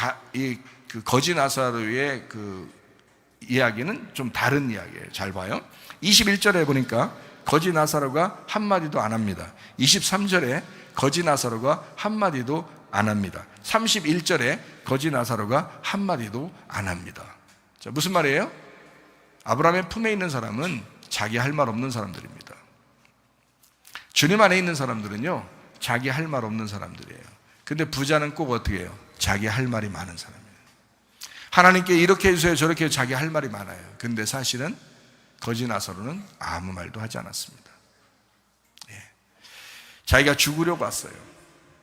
거지 나사로의 그 이야기는 좀 다른 이야기예요. 잘 봐요. 21절에 보니까 거지 나사로가 한마디도 안 합니다. 23절에 거지 나사로가 한마디도 안 합니다. 31절에 거지 나사로가 한마디도 안 합니다. 자, 무슨 말이에요? 아브라함의 품에 있는 사람은 자기 할 말 없는 사람들입니다. 주님 안에 있는 사람들은요, 자기 할 말 없는 사람들이에요. 근데 부자는 꼭 어떻게 해요? 자기 할 말이 많은 사람이에요. 하나님께 이렇게 해주세요, 저렇게 해주세요, 자기 할 말이 많아요. 근데 사실은 거지 나사로는 아무 말도 하지 않았습니다. 예. 자기가 죽으려고 왔어요.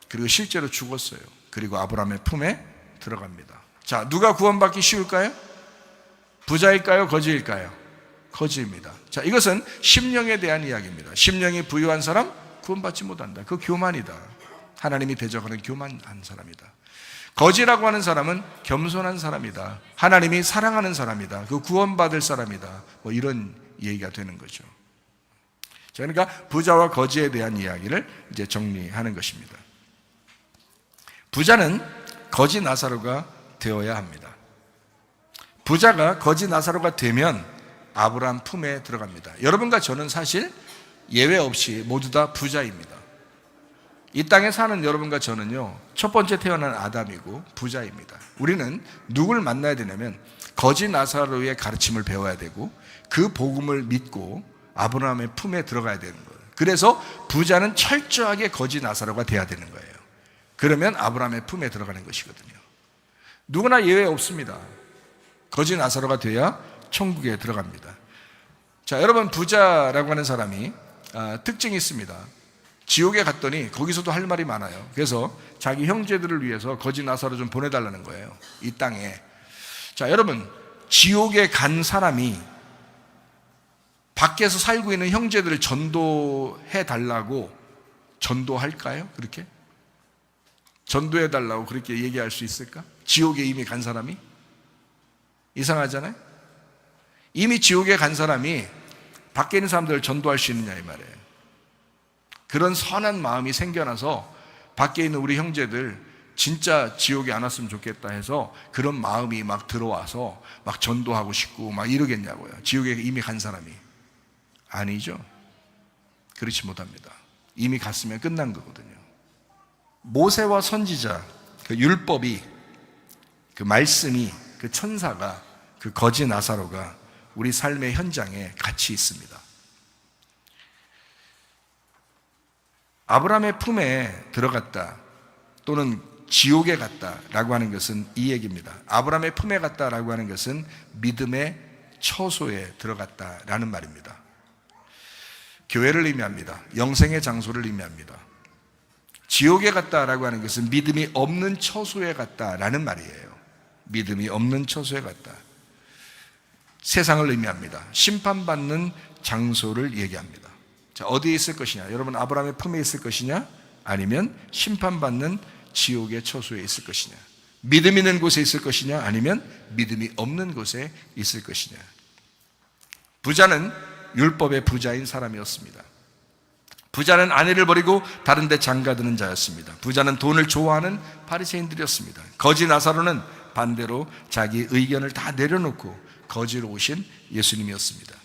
그리고 실제로 죽었어요. 그리고 아브라함의 품에 들어갑니다. 자, 누가 구원받기 쉬울까요? 부자일까요? 거지일까요? 거지입니다. 자, 이것은 심령에 대한 이야기입니다. 심령이 부유한 사람 구원받지 못한다. 그 교만이다. 하나님이 대적하는 교만한 사람이다. 거지라고 하는 사람은 겸손한 사람이다. 하나님이 사랑하는 사람이다. 그 구원받을 사람이다. 뭐 이런 얘기가 되는 거죠. 자, 그러니까 부자와 거지에 대한 이야기를 이제 정리하는 것입니다. 부자는 거지 나사로가 되어야 합니다. 부자가 거지 나사로가 되면 아브라함 품에 들어갑니다. 여러분과 저는 사실 예외 없이 모두 다 부자입니다. 이 땅에 사는 여러분과 저는요, 첫 번째 태어난 아담이고 부자입니다. 우리는 누굴 만나야 되냐면 거지 나사로의 가르침을 배워야 되고 그 복음을 믿고 아브라함의 품에 들어가야 되는 거예요. 그래서 부자는 철저하게 거지 나사로가 돼야 되는 거예요. 그러면 아브라함의 품에 들어가는 것이거든요. 누구나 예외 없습니다. 거지 나사로가 돼야 천국에 들어갑니다. 자, 여러분, 부자라고 하는 사람이 특징이 있습니다. 지옥에 갔더니 거기서도 할 말이 많아요. 그래서 자기 형제들을 위해서 거지 나사로 좀 보내달라는 거예요, 이 땅에. 자, 여러분, 지옥에 간 사람이 밖에서 살고 있는 형제들을 전도해 달라고 전도할까요? 그렇게? 전도해달라고 그렇게 얘기할 수 있을까? 지옥에 이미 간 사람이? 이상하잖아요? 이미 지옥에 간 사람이 밖에 있는 사람들을 전도할 수 있느냐 이 말이에요. 그런 선한 마음이 생겨나서 밖에 있는 우리 형제들 진짜 지옥에 안 왔으면 좋겠다 해서 그런 마음이 막 들어와서 막 전도하고 싶고 막 이러겠냐고요. 지옥에 이미 간 사람이. 아니죠. 그렇지 못합니다. 이미 갔으면 끝난 거거든요. 모세와 선지자, 그 율법이, 그 말씀이, 그 천사가, 그 거지 나사로가 우리 삶의 현장에 같이 있습니다. 아브라함의 품에 들어갔다 또는 지옥에 갔다라고 하는 것은 이 얘기입니다. 아브라함의 품에 갔다라고 하는 것은 믿음의 처소에 들어갔다라는 말입니다. 교회를 의미합니다. 영생의 장소를 의미합니다. 지옥에 갔다라고 하는 것은 믿음이 없는 처소에 갔다라는 말이에요. 믿음이 없는 처소에 갔다. 세상을 의미합니다. 심판받는 장소를 얘기합니다. 자, 어디에 있을 것이냐? 여러분, 아브라함의 품에 있을 것이냐? 아니면 심판받는 지옥의 처소에 있을 것이냐? 믿음 있는 곳에 있을 것이냐? 아니면 믿음이 없는 곳에 있을 것이냐? 부자는 율법의 부자인 사람이었습니다. 부자는 아내를 버리고 다른 데 장가드는 자였습니다. 부자는 돈을 좋아하는 바리새인들이었습니다. 거지 나사로는 반대로 자기 의견을 다 내려놓고 거지로 오신 예수님이었습니다.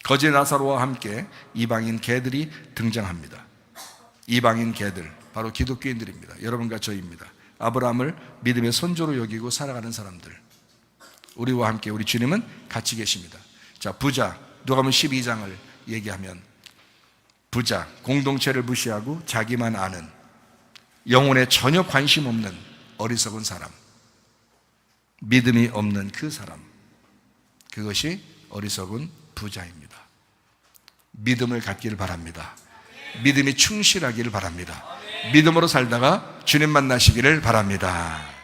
거지 나사로와 함께 이방인 개들이 등장합니다. 이방인 개들, 바로 기독교인들입니다. 여러분과 저희입니다. 아브라함을 믿음의 선조로 여기고 살아가는 사람들, 우리와 함께 우리 주님은 같이 계십니다. 자, 부자, 누가복음 12장을 얘기하면 부자, 공동체를 무시하고 자기만 아는, 영혼에 전혀 관심 없는 어리석은 사람, 믿음이 없는 그 사람, 그것이 어리석은 부자입니다. 믿음을 갖기를 바랍니다. 믿음이 충실하기를 바랍니다. 믿음으로 살다가 주님 만나시기를 바랍니다.